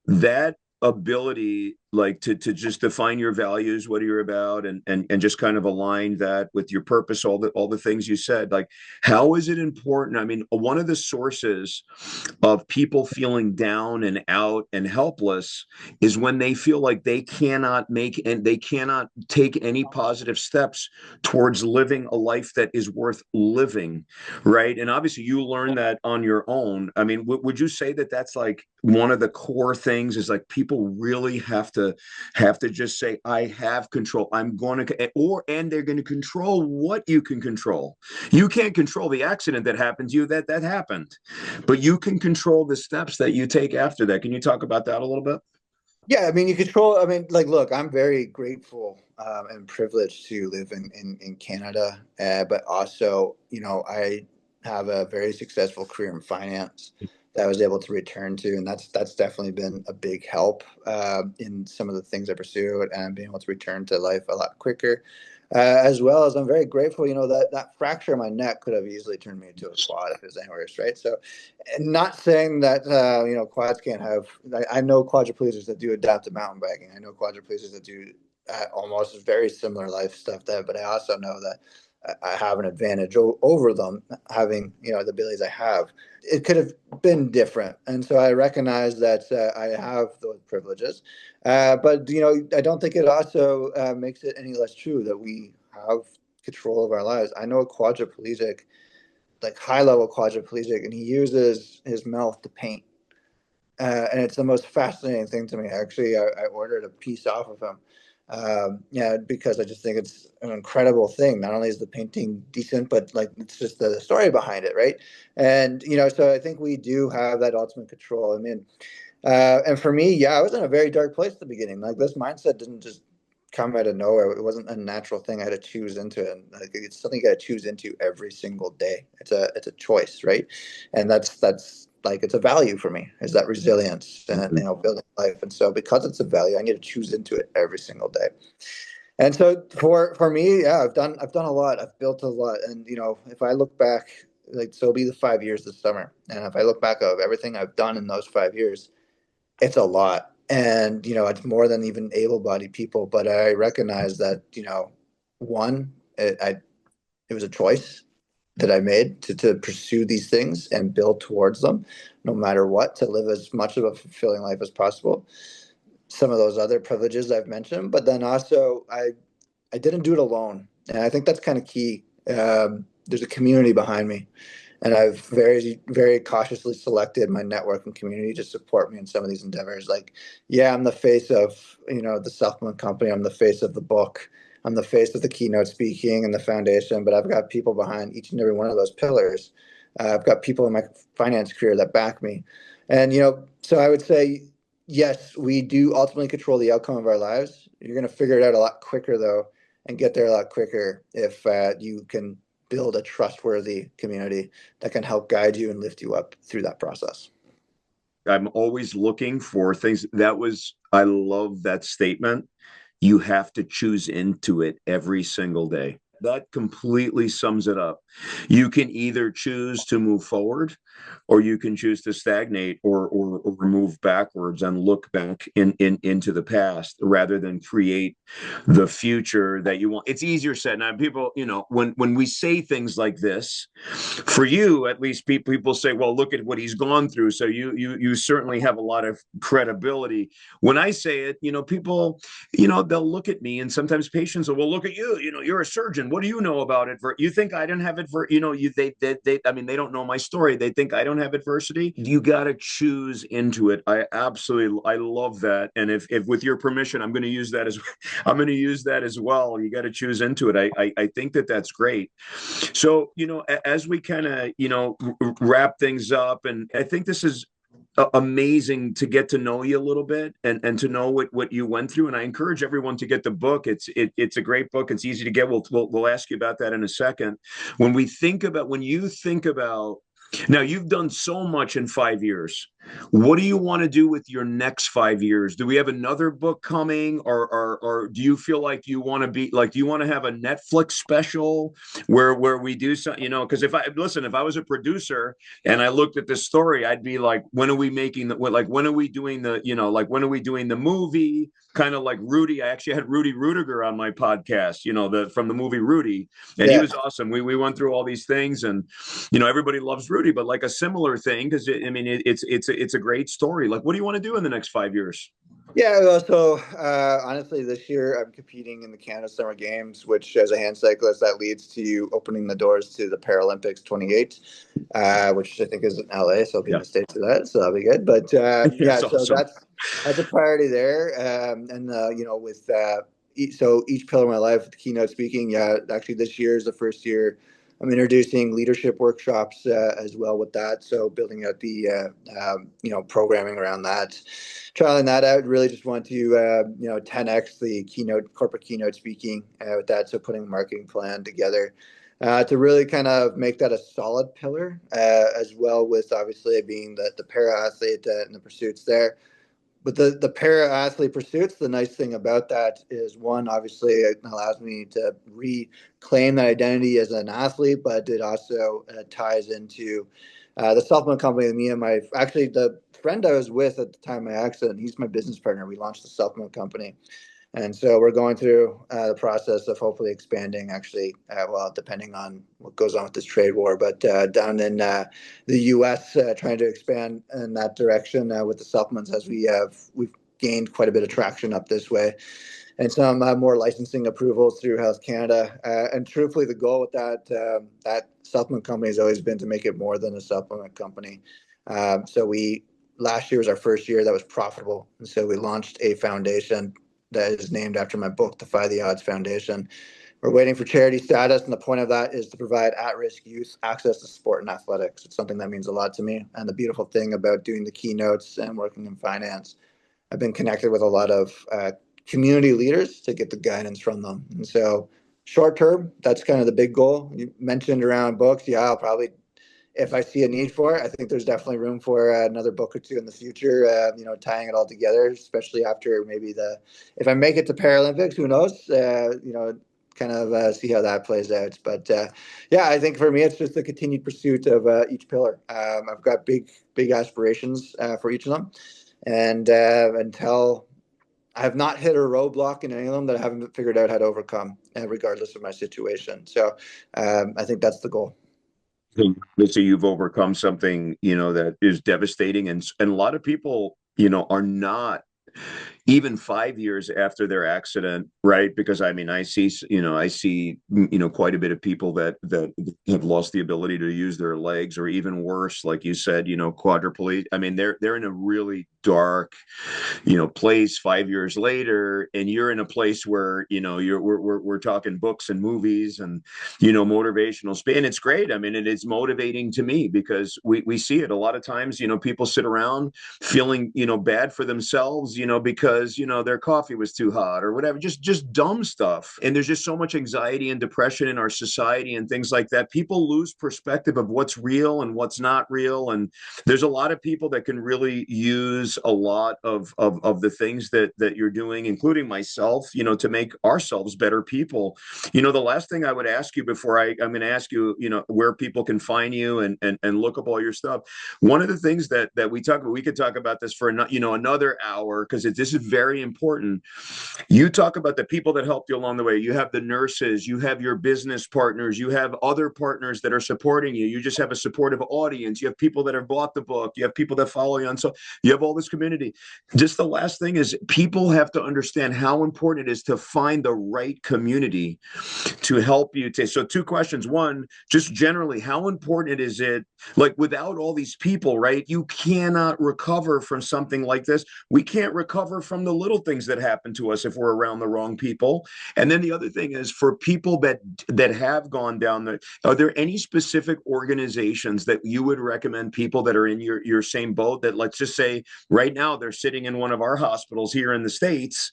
[SPEAKER 1] that ability, like to just define your values, what you're about, and just kind of align that with your purpose, all the things you said. Like, how is it important? I mean, one of the sources of people feeling down and out and helpless is when they feel like they cannot take any positive steps towards living a life that is worth living, right? And obviously you learned that on your own. I mean, would you say that that's like one of the core things is like people really have to just say, I have control. I'm going to, and they're going to control what you can control. You can't control the accident that happened to you, that happened, but you can control the steps that you take after that. Can you talk about that a little bit?
[SPEAKER 2] Yeah, I mean, you control. I mean, like, look, I'm very grateful and privileged to live in Canada, but also, I have a very successful career in finance that I was able to return to, and that's definitely been a big help in some of the things I pursue, and being able to return to life a lot quicker. As well as I'm very grateful, that fracture in my neck could have easily turned me into a quad if it was any worse, right? So, and not saying that quads can't have. I know quadriplegics that do adaptive mountain biking. I know quadriplegics that do almost very similar life stuff. But I also know that I have an advantage over them having the abilities I have. It could have been different, and so I recognize that I have those privileges. But I don't think it also makes it any less true that we have control of our lives. I know a quadriplegic, like high level quadriplegic, and he uses his mouth to paint. And it's the most fascinating thing to me. Actually, I ordered a piece off of him. Yeah, because I just think it's an incredible thing. Not only is the painting decent, but like it's just the story behind it, right? And so I think we do have that ultimate control. I mean, and for me, yeah, I was in a very dark place at the beginning. Like this mindset didn't just come out of nowhere. It wasn't a natural thing. I had to choose into it. And like, it's something you got to choose into every single day. It's a choice, right? And that's like it's a value for me. Is that resilience and building life. And so because it's a value, I need to choose into it every single day. And so for me, yeah, I've done a lot. I've built a lot. And if I look back, like so it'll be the 5 years this summer. And if I look back of everything I've done in those 5 years, it's a lot. And, it's more than even able-bodied people. But I recognize that, one, it was a choice that I made to pursue these things and build towards them, no matter what, to live as much of a fulfilling life as possible. Some of those other privileges I've mentioned, but then also I didn't do it alone. And I think that's kind of key. There's a community behind me, and I've very, very cautiously selected my network and community to support me in some of these endeavors. Like, yeah, I'm the face of, the supplement company. I'm the face of the book. I'm the face of the keynote speaking and the foundation, but I've got people behind each and every one of those pillars. I've got people in my finance career that back me. And, so I would say, yes, we do ultimately control the outcome of our lives. You're going to figure it out a lot quicker, though, and get there a lot quicker if you can build a trustworthy community that can help guide you and lift you up through that process.
[SPEAKER 1] I'm always looking for things. I love that statement. You have to choose into it every single day. that completely sums it up. You can either choose to move forward, or you can choose to stagnate, or move backwards and look back into the past rather than create the future that you want. It's easier said. Now, people, when we say things like this, for you at least, people say, well, look at what he's gone through, so you certainly have a lot of credibility. When I say it, people, they'll look at me, and sometimes patients will, well, look at you, you're a surgeon, what do you know about it? You think I don't have it for, I mean, they don't know my story, they think I don't have adversity. You got to choose into it. I love that. And if with your permission, I'm going to use that as well. You got to choose into it. I think that's great. So, as we kind of, wrap things up, and I think this is amazing to get to know you a little bit, and to know what you went through. And I encourage everyone to get the book. It's a great book. It's easy to get. We'll ask you about that in a second. When you think about, now, you've done so much in 5 years. What do you want to do with your next 5 years? Do we have another book coming, or do you feel like you want to be like, do you want to have a Netflix special where we do something? Because if I was a producer and I looked at this story, I'd be like, when are we making when are we doing when are we doing the movie? Kind of like Rudy. I actually had Rudy Rudiger on my podcast, from the movie Rudy, and he
[SPEAKER 2] Yeah.
[SPEAKER 1] was awesome. We went through all these things, and everybody loves Rudy, but like a similar thing, because it's a great story. Like, what do you want to do in the next 5 years?
[SPEAKER 2] Yeah, well, so honestly, this year I'm competing in the Canada Summer Games, which, as a hand cyclist, that leads to opening the doors to the Paralympics 28, which I think is in LA. So I'll be in
[SPEAKER 1] Yeah,
[SPEAKER 2] the States for that, so that'll be good. But yeah,
[SPEAKER 1] it's
[SPEAKER 2] so
[SPEAKER 1] awesome.
[SPEAKER 2] that's a priority there. And with so each pillar of my life, with the keynote speaking, yeah, actually this year is the first year I'm introducing leadership workshops as well with that. So building out the programming around that, trialing that out. Really just want to 10x the corporate keynote speaking with that. So putting a marketing plan together to really kind of make that a solid pillar, as well, with obviously being the para athlete and the pursuits there. But the para athlete pursuits, the nice thing about that is, one, obviously it allows me to reclaim that identity as an athlete, but it also ties into the supplement company. Me and the friend I was with at the time of my accident, he's my business partner. We launched the supplement company. And so we're going through the process of hopefully expanding, actually, depending on what goes on with this trade war, but down in the U.S., trying to expand in that direction with the supplements, as we've gained quite a bit of traction up this way, and some more licensing approvals through Health Canada. And truthfully, the goal with that supplement company has always been to make it more than a supplement company. So last year was our first year that was profitable, and so we launched a foundation that is named after my book, Defy the Odds Foundation. We're waiting for charity status, and the point of that is to provide at-risk youth access to sport and athletics. It's something that means a lot to me. And the beautiful thing about doing the keynotes and working in finance, I've been connected with a lot of community leaders to get the guidance from them. And so short term, that's kind of the big goal. You mentioned around books. Yeah, I'll probably, if I see a need for it, I think there's definitely room for another book or two in the future, tying it all together, especially after maybe if I make it to Paralympics, who knows, kind of see how that plays out. But yeah, I think for me, it's just the continued pursuit of each pillar. I've got big aspirations for each of them. And until I have not hit a roadblock in any of them that I haven't figured out how to overcome, regardless of my situation. So I think that's the goal.
[SPEAKER 1] So you've overcome something, that is devastating, and a lot of people, are not even 5 years after their accident, right? Because I mean, I see quite a bit of people that have lost the ability to use their legs, or even worse, like you said, quadriplegic. I mean, they're in a really dark, place 5 years later, and you're in a place where, we're talking books and movies and, motivational and it's great. I mean, it is motivating to me, because we see it a lot of times, people sit around feeling, bad for themselves, because because, their coffee was too hot or whatever, just dumb stuff. And there's just so much anxiety and depression in our society and things like that. People lose perspective of what's real and what's not real. And there's a lot of people that can really use a lot of the things that you're doing, including myself, to make ourselves better people. The last thing I would ask you before I'm going to ask you, where people can find you and look up all your stuff. One of the things that we talk about, we could talk about this for another hour, because this is very important. You talk about the people that helped you along the way. You have the nurses, you have your business partners, you have other partners that are supporting you. You just have a supportive audience. You have people that have bought the book. You have people that follow you on. So you have all this community. Just the last thing is, people have to understand how important it is to find the right community to help you. So two questions. One, just generally, how important is it? Like, without all these people, right, you cannot recover from something like this. We can't recover from the little things that happen to us if we're around the wrong people. And then the other thing is, for people that have gone down the, are there any specific organizations that you would recommend, people that are in your same boat, that, let's just say right now they're sitting in one of our hospitals here in the States,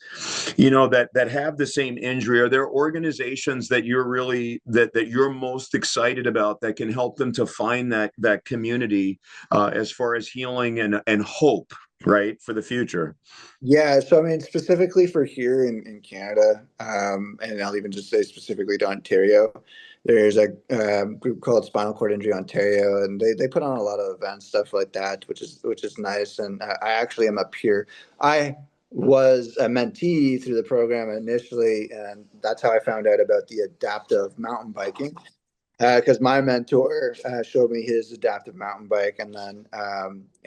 [SPEAKER 1] that have the same injury? Are there organizations that you're really that you're most excited about that can help them to find that community, as far as healing and hope, right, for the future?
[SPEAKER 2] Yeah, so I mean, specifically for here in Canada, and I'll even just say specifically to Ontario, there's a group called Spinal Cord Injury Ontario, and they put on a lot of events, stuff like that, which is nice. And I actually am a peer. I was a mentee through the program initially, and that's how I found out about the adaptive mountain biking, because my mentor showed me his adaptive mountain bike, and then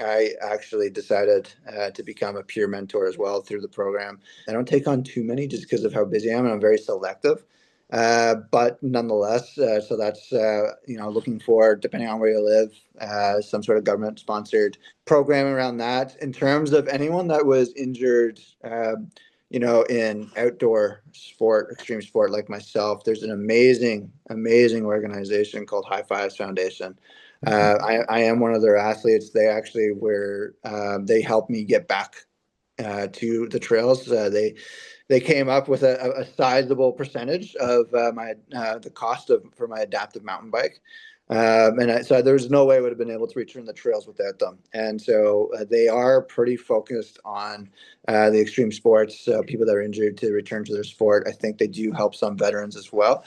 [SPEAKER 2] I actually decided to become a peer mentor as well through the program. I don't take on too many just because of how busy I am, and I'm very selective. But nonetheless, so that's looking for, depending on where you live, some sort of government sponsored program around that. In terms of anyone that was injured, in outdoor sport, extreme sport like myself, there's an amazing, amazing organization called High Fives Foundation. I am one of their athletes. They actually they helped me get back to the trails. They came up with a sizable percentage of the cost for my adaptive mountain bike. So there's no way I would have been able to return the trails without them. And so they are pretty focused on the extreme sports, people that are injured to return to their sport. I think they do help some veterans as well.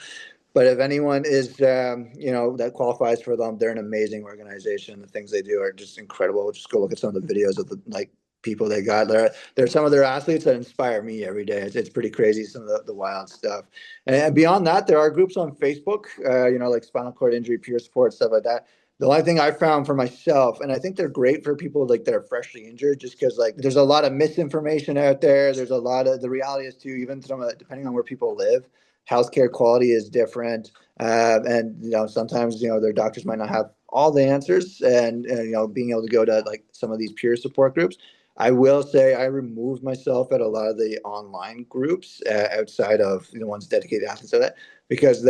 [SPEAKER 2] But if anyone is, that qualifies for them, they're an amazing organization. The things they do are just incredible. Just go look at some of the videos of the people they got there. There's some of their athletes that inspire me every day. It's pretty crazy, some of the wild stuff. And beyond that, there are groups on Facebook, like Spinal Cord Injury Peer Support, stuff like that. The only thing I found for myself, and I think they're great for people that are freshly injured, just because there's a lot of misinformation out there. There's a lot of, the reality is too, even depending on where people live, healthcare quality is different. And sometimes their doctors might not have all the answers, and being able to go to some of these peer support groups. I will say I removed myself at a lot of the online groups outside of the ones dedicated to athletes, so that, because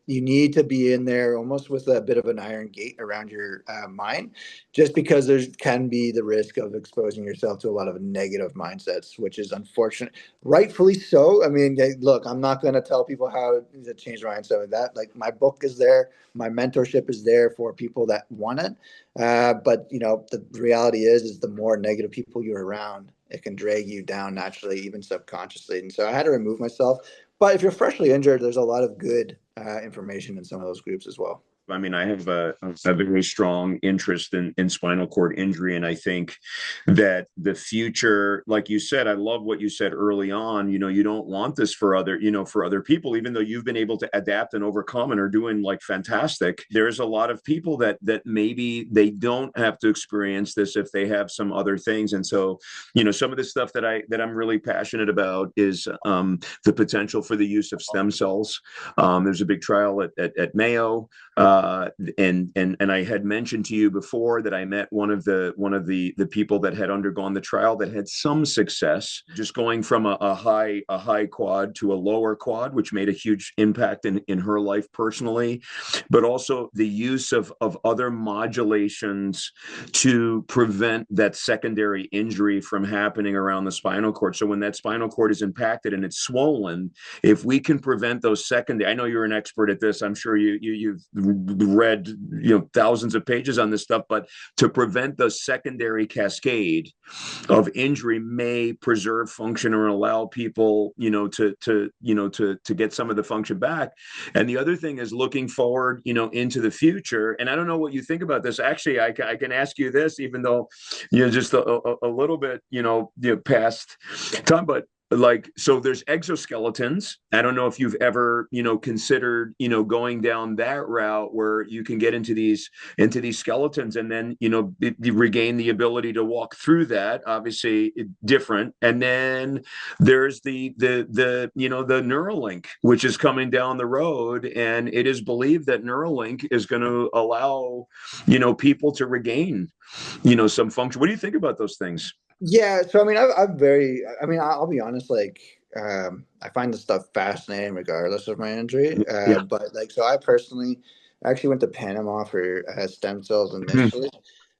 [SPEAKER 2] you need to be in there almost with a bit of an iron gate around your mind, just because there can be the risk of exposing yourself to a lot of negative mindsets, which is unfortunate, rightfully so. I mean, look, I'm not going to tell people how to change their mindset with that. My book is there, my mentorship is there for people that want it. But the reality is the more negative people you're around, it can drag you down naturally, even subconsciously. And so I had to remove myself. But if you're freshly injured, there's a lot of good information in some of those groups as well.
[SPEAKER 1] I mean, I have a very strong interest in spinal cord injury. And I think that the future, like you said, I love what you said early on, you don't want this for other people, even though you've been able to adapt and overcome and are doing fantastic. There's a lot of people that maybe they don't have to experience this if they have some other things. And so, some of the stuff that I'm really passionate about is the potential for the use of stem cells. There's a big trial at Mayo. And I had mentioned to you before that I met one of the people that had undergone the trial that had some success, just going from a high quad to a lower quad, which made a huge impact in her life personally, but also the use of other modulations to prevent that secondary injury from happening around the spinal cord. So when that spinal cord is impacted and it's swollen, if we can prevent those secondary, I know you're an expert at this. I'm sure you've read thousands of pages on this stuff, but to prevent the secondary cascade of injury may preserve function or allow people to get some of the function back. And the other thing is looking forward into the future. And I don't know what you think about this. Actually, I can ask you this, even though just a little bit past time, but like, so there's exoskeletons. I don't know if you've ever considered going down that route where you can get into these skeletons and then regain the ability to walk through that. Obviously different. And then there's the Neuralink, which is coming down the road, and it is believed that Neuralink is going to allow people to regain some function. What do you think about those things?
[SPEAKER 2] Yeah, so I mean, I mean, I'll be honest, like, I find this stuff fascinating regardless of my injury.
[SPEAKER 1] Yeah.
[SPEAKER 2] But like, so I personally actually went to Panama for stem cells
[SPEAKER 1] Mm-hmm.
[SPEAKER 2] initially.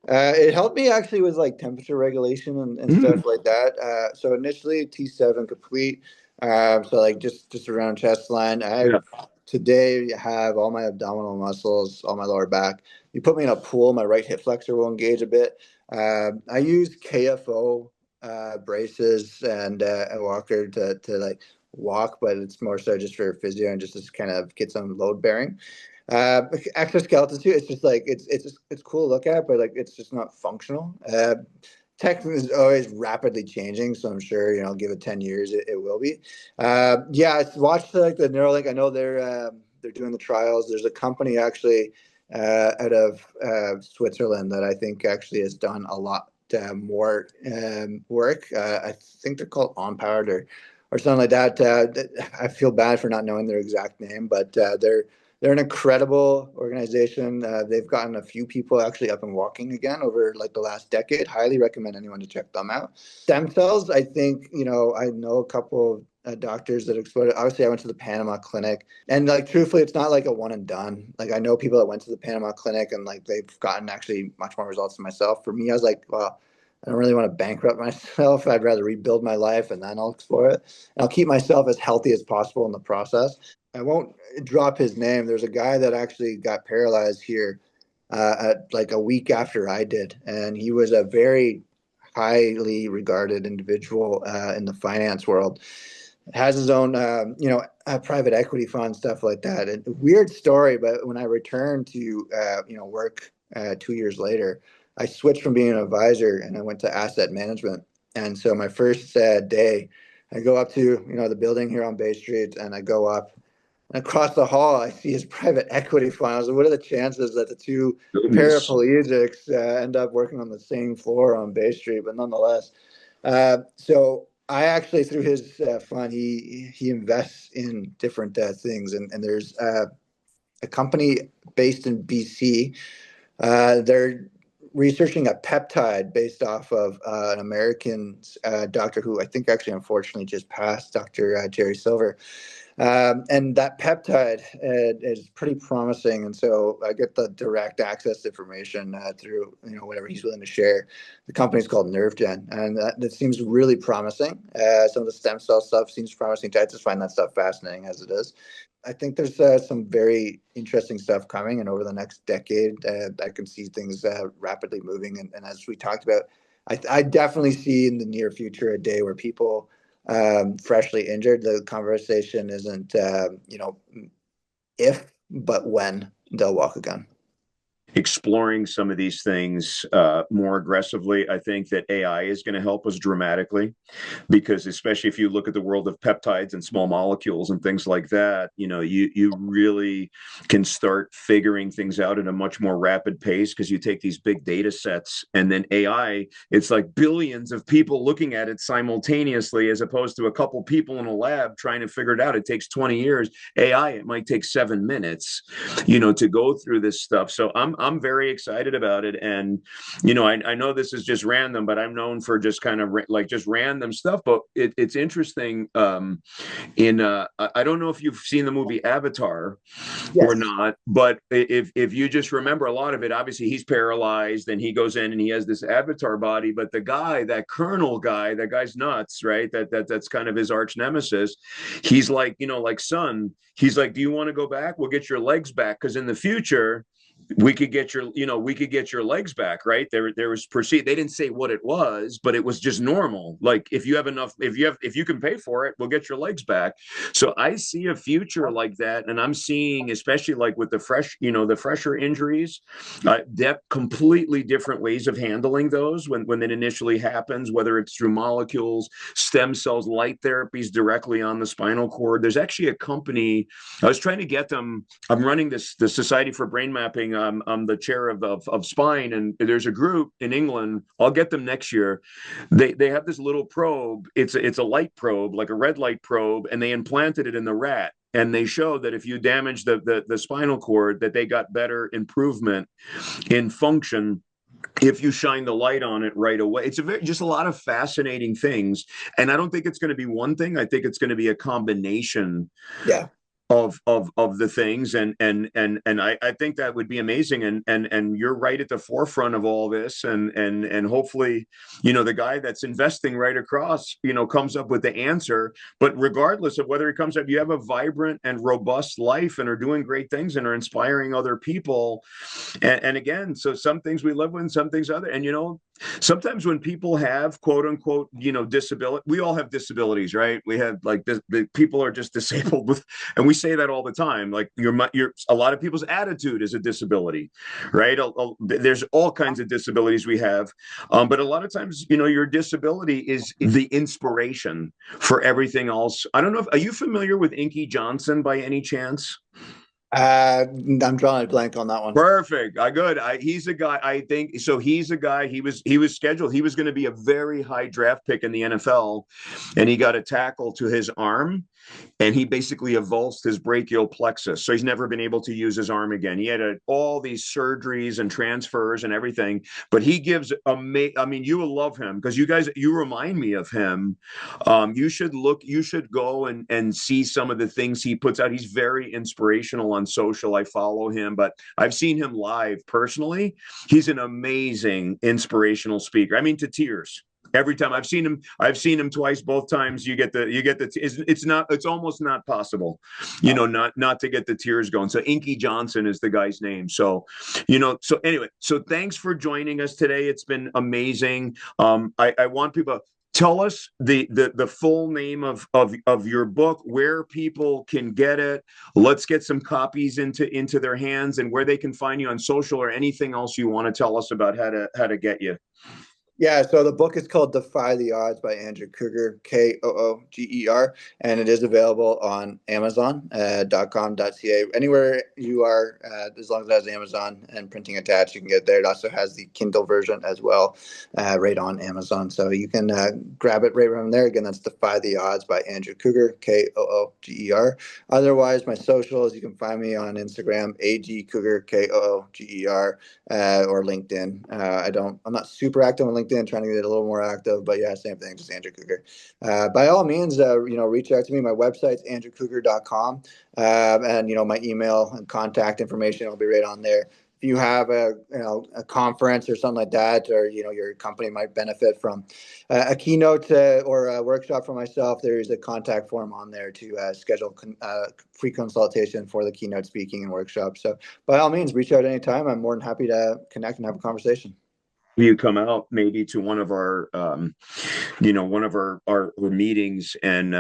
[SPEAKER 2] It helped me actually with like temperature regulation and stuff like that. So initially T7 complete. So like just around chest line. I
[SPEAKER 1] Yeah.
[SPEAKER 2] today have all my abdominal muscles, all my lower back. You put me in a pool, my right hip flexor will engage a bit. I use KFO braces and a walker to like walk, but it's more so just for physio and just to kind of get some load bearing. Exoskeleton too. It's just like it's cool to look at, but like it's just not functional. Tech is always rapidly changing, so I'm sure give it 10 years, it will be. Yeah, I watched like the Neuralink. I know they're doing the trials. There's a company actually out of Switzerland that I think actually has done a lot more work. I think they're called On Powered or something like that. I feel bad for not knowing their exact name, but they're an incredible organization. They've gotten a few people actually up and walking again over like the last decade. Highly recommend anyone to check them out. Stem cells, I think, I know a couple of doctors that explored it. Obviously, I went to the Panama clinic, and like truthfully, it's not like a one and done. Like I know people that went to the Panama clinic and like they've gotten actually much more results than myself. For me, I was like, well, I don't really want to bankrupt myself. I'd rather rebuild my life and then I'll explore it. And I'll keep myself as healthy as possible in the process. I won't drop his name. There's a guy that actually got paralyzed here at like a week after I did, and he was a very highly regarded individual in the finance world. Has his own, private equity fund, stuff like that. And weird story, but when I returned to, work 2 years later, I switched from being an advisor and I went to asset management. And so my first day, I go up to, the building here on Bay Street, and I go up, and across the hall, I see his private equity fund. I was like, what are the chances that the two
[SPEAKER 1] Goodness.
[SPEAKER 2] paraplegics end up working on the same floor on Bay Street? But nonetheless, so I actually, through his fund, he invests in different things, and there's a company based in BC. They're researching a peptide based off of an American doctor who I think actually unfortunately just passed, Dr. Jerry Silver. And that peptide is pretty promising, and so I get the direct access to information through whatever he's willing to share. The company's called NerveGen, and that seems really promising. Some of the stem cell stuff seems promising. I just find that stuff fascinating as it is. I think there's some very interesting stuff coming, and over the next decade, I can see things rapidly moving. And as we talked about, I definitely see in the near future a day where people freshly injured, the conversation isn't if, but when they'll walk again.
[SPEAKER 1] exploring some of these things more aggressively. I think that AI is going to help us dramatically, because especially if you look at the world of peptides and small molecules and things like that, you really can start figuring things out at a much more rapid pace, because you take these big data sets, and then AI, it's like billions of people looking at it simultaneously, as opposed to a couple people in a lab trying to figure it out. It takes 20 years. AI, it might take 7 minutes, to go through this stuff. So I'm very excited about it. And I know this is just random, but I'm known for just kind of like just random stuff. But it's interesting. I don't know if you've seen the movie Avatar or
[SPEAKER 2] Yes.
[SPEAKER 1] not, but if you just remember a lot of it, obviously he's paralyzed and he goes in and he has this avatar body. But the guy, that Colonel guy, that guy's nuts, right? That's kind of his arch nemesis. He's like, like son. He's like, do you want to go back? We'll get your legs back, because in the future we could get your legs back, right? There was perceived, they didn't say what it was, but it was just normal. Like, if you can pay for it, we'll get your legs back. So I see a future like that, and I'm seeing, especially like with the fresher injuries, completely different ways of handling those when it initially happens, whether it's through molecules, stem cells, light therapies directly on the spinal cord. There's actually a company, I was trying to get them. I'm running the Society for Brain Mapping. I'm the chair of spine, and there's a group in England. I'll get them next year. They have this little probe. It's a light probe, like a red light probe, and they implanted it in the rat. And they show that if you damage the spinal cord, that they got better improvement in function if you shine the light on it right away. It's just a lot of fascinating things. And I don't think it's going to be one thing. I think it's going to be a combination
[SPEAKER 2] Yeah.
[SPEAKER 1] of the things, and I think that would be amazing, and you're right at the forefront of all this, and hopefully the guy that's investing right across comes up with the answer. But regardless of whether it comes up, you have a vibrant and robust life and are doing great things and are inspiring other people. And again, so some things we live with, some things other. And sometimes when people have quote unquote disability, we all have disabilities, right? We have like the people are just disabled with, and we say that all the time. Like a lot of people's attitude is a disability, right? There's all kinds of disabilities we have, but a lot of times your disability is the inspiration for everything else. I don't know, are you familiar with Inky Johnson by any chance?
[SPEAKER 2] I'm drawing a blank on that one.
[SPEAKER 1] Perfect. Good. He's a guy. I think so. He's a guy. He was scheduled. He was going to be a very high draft pick in the NFL, and he got a tackle to his arm, and he basically avulsed his brachial plexus. So he's never been able to use his arm again. He had all these surgeries and transfers and everything. But he gives I mean, you will love him, because you remind me of him. You should go and see some of the things he puts out. He's very inspirational on social. I follow him, but I've seen him live personally. He's an amazing inspirational speaker. I mean, to tears every time. I've seen him twice. Both times you get the it's almost not possible not to get the tears going. So Inky Johnson is the guy's name. So so anyway, so thanks for joining us today. It's been amazing. I want people, tell us the full name of your book, where people can get it. Let's get some copies into their hands, and where they can find you on social, or anything else you want to tell us about how to get you.
[SPEAKER 2] Yeah, so the book is called Defy the Odds by Andrew Kooger, Kooger, and it is available on Amazon.com.ca. Anywhere you are, as long as it has Amazon and printing attached, you can get there. It also has the Kindle version as well, right on Amazon. So you can grab it right from there. Again, that's Defy the Odds by Andrew Kooger, Kooger. Otherwise, my socials, you can find me on Instagram, AGKooger, Kooger, or LinkedIn. I'm not super active on LinkedIn, trying to get a little more active, but yeah, same thing, just Andrew Kooger. By all means, reach out to me. My website's andrewkooger.com, and my email and contact information will be right on there. If you have a conference or something like that, or your company might benefit from a keynote or a workshop for myself, there is a contact form on there to schedule free consultation for the keynote speaking and workshop. So by all means, reach out anytime. I'm more than happy to connect and have a conversation.
[SPEAKER 1] you come out maybe to one of our one of our meetings and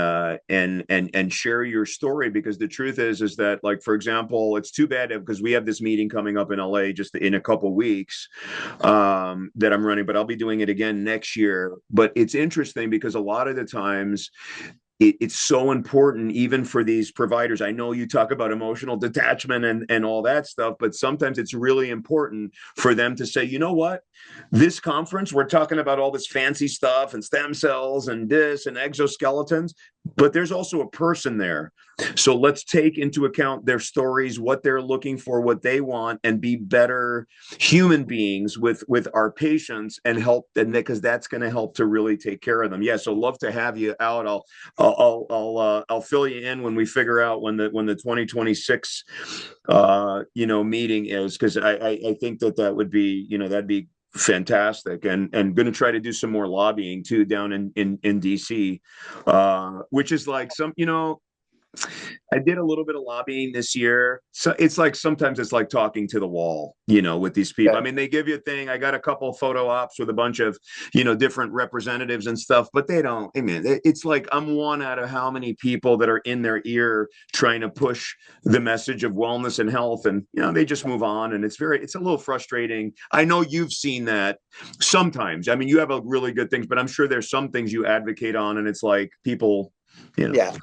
[SPEAKER 1] share your story, because the truth is that, like, for example, it's too bad because we have this meeting coming up in LA just in a couple weeks that I'm running, but I'll be doing it again next year. But it's interesting because a lot of the times it's so important even for these providers. I know you talk about emotional detachment and all that stuff, but sometimes it's really important for them to say, you know what, this conference, we're talking about all this fancy stuff and stem cells and this and exoskeletons, but there's also a person there. So let's take into account their stories, what they're looking for, what they want, and be better human beings with our patients and help them, because that's going to help to really take care of them. Yeah, so love to have you out. I'll fill you in when we figure out when the 2026 meeting is, because I think that would be, that'd be fantastic, and going to try to do some more lobbying too down in DC, which is like I did a little bit of lobbying this year. So it's like sometimes it's like talking to the wall, with these people. I
[SPEAKER 2] Yeah.
[SPEAKER 1] mean, they give you a thing. I got a couple of photo ops with a bunch of, different representatives and stuff, but they don't. I mean, it's like I'm one out of how many people that are in their ear trying to push the message of wellness and health, and they just move on, and it's a little frustrating. I know you've seen that sometimes. I mean, you have a really good things, but I'm sure there's some things you advocate on, and it's like people, you know.
[SPEAKER 2] Yeah.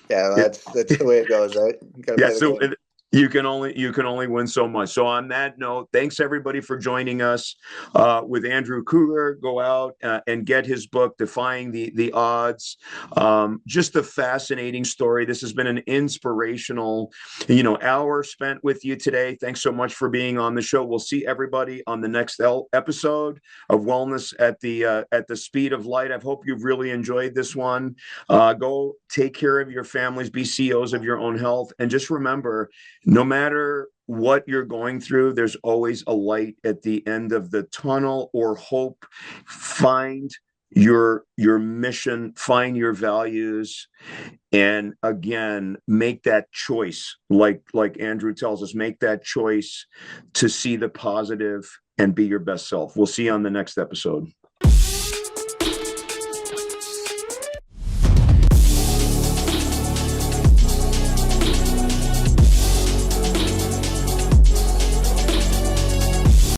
[SPEAKER 2] Yeah. That's the way it goes, right? You got to
[SPEAKER 1] Yeah,
[SPEAKER 2] play the
[SPEAKER 1] so
[SPEAKER 2] game.
[SPEAKER 1] you can only win so much. So on that note, thanks everybody for joining us with Andrew Kooger. Go out and get his book, Defying the Odds. Just a fascinating story. This has been an inspirational, hour spent with you today. Thanks so much for being on the show. We'll see everybody on the next episode of Wellness at the Speed of Light. I hope you've really enjoyed this one. Go take care of your families, be CEOs of your own health, and just remember, no matter what you're going through, there's always a light at the end of the tunnel, or hope. Find your mission, find your values, and again, make that choice. Like Andrew tells us, make that choice to see the positive and be your best self. We'll see you on the next episode.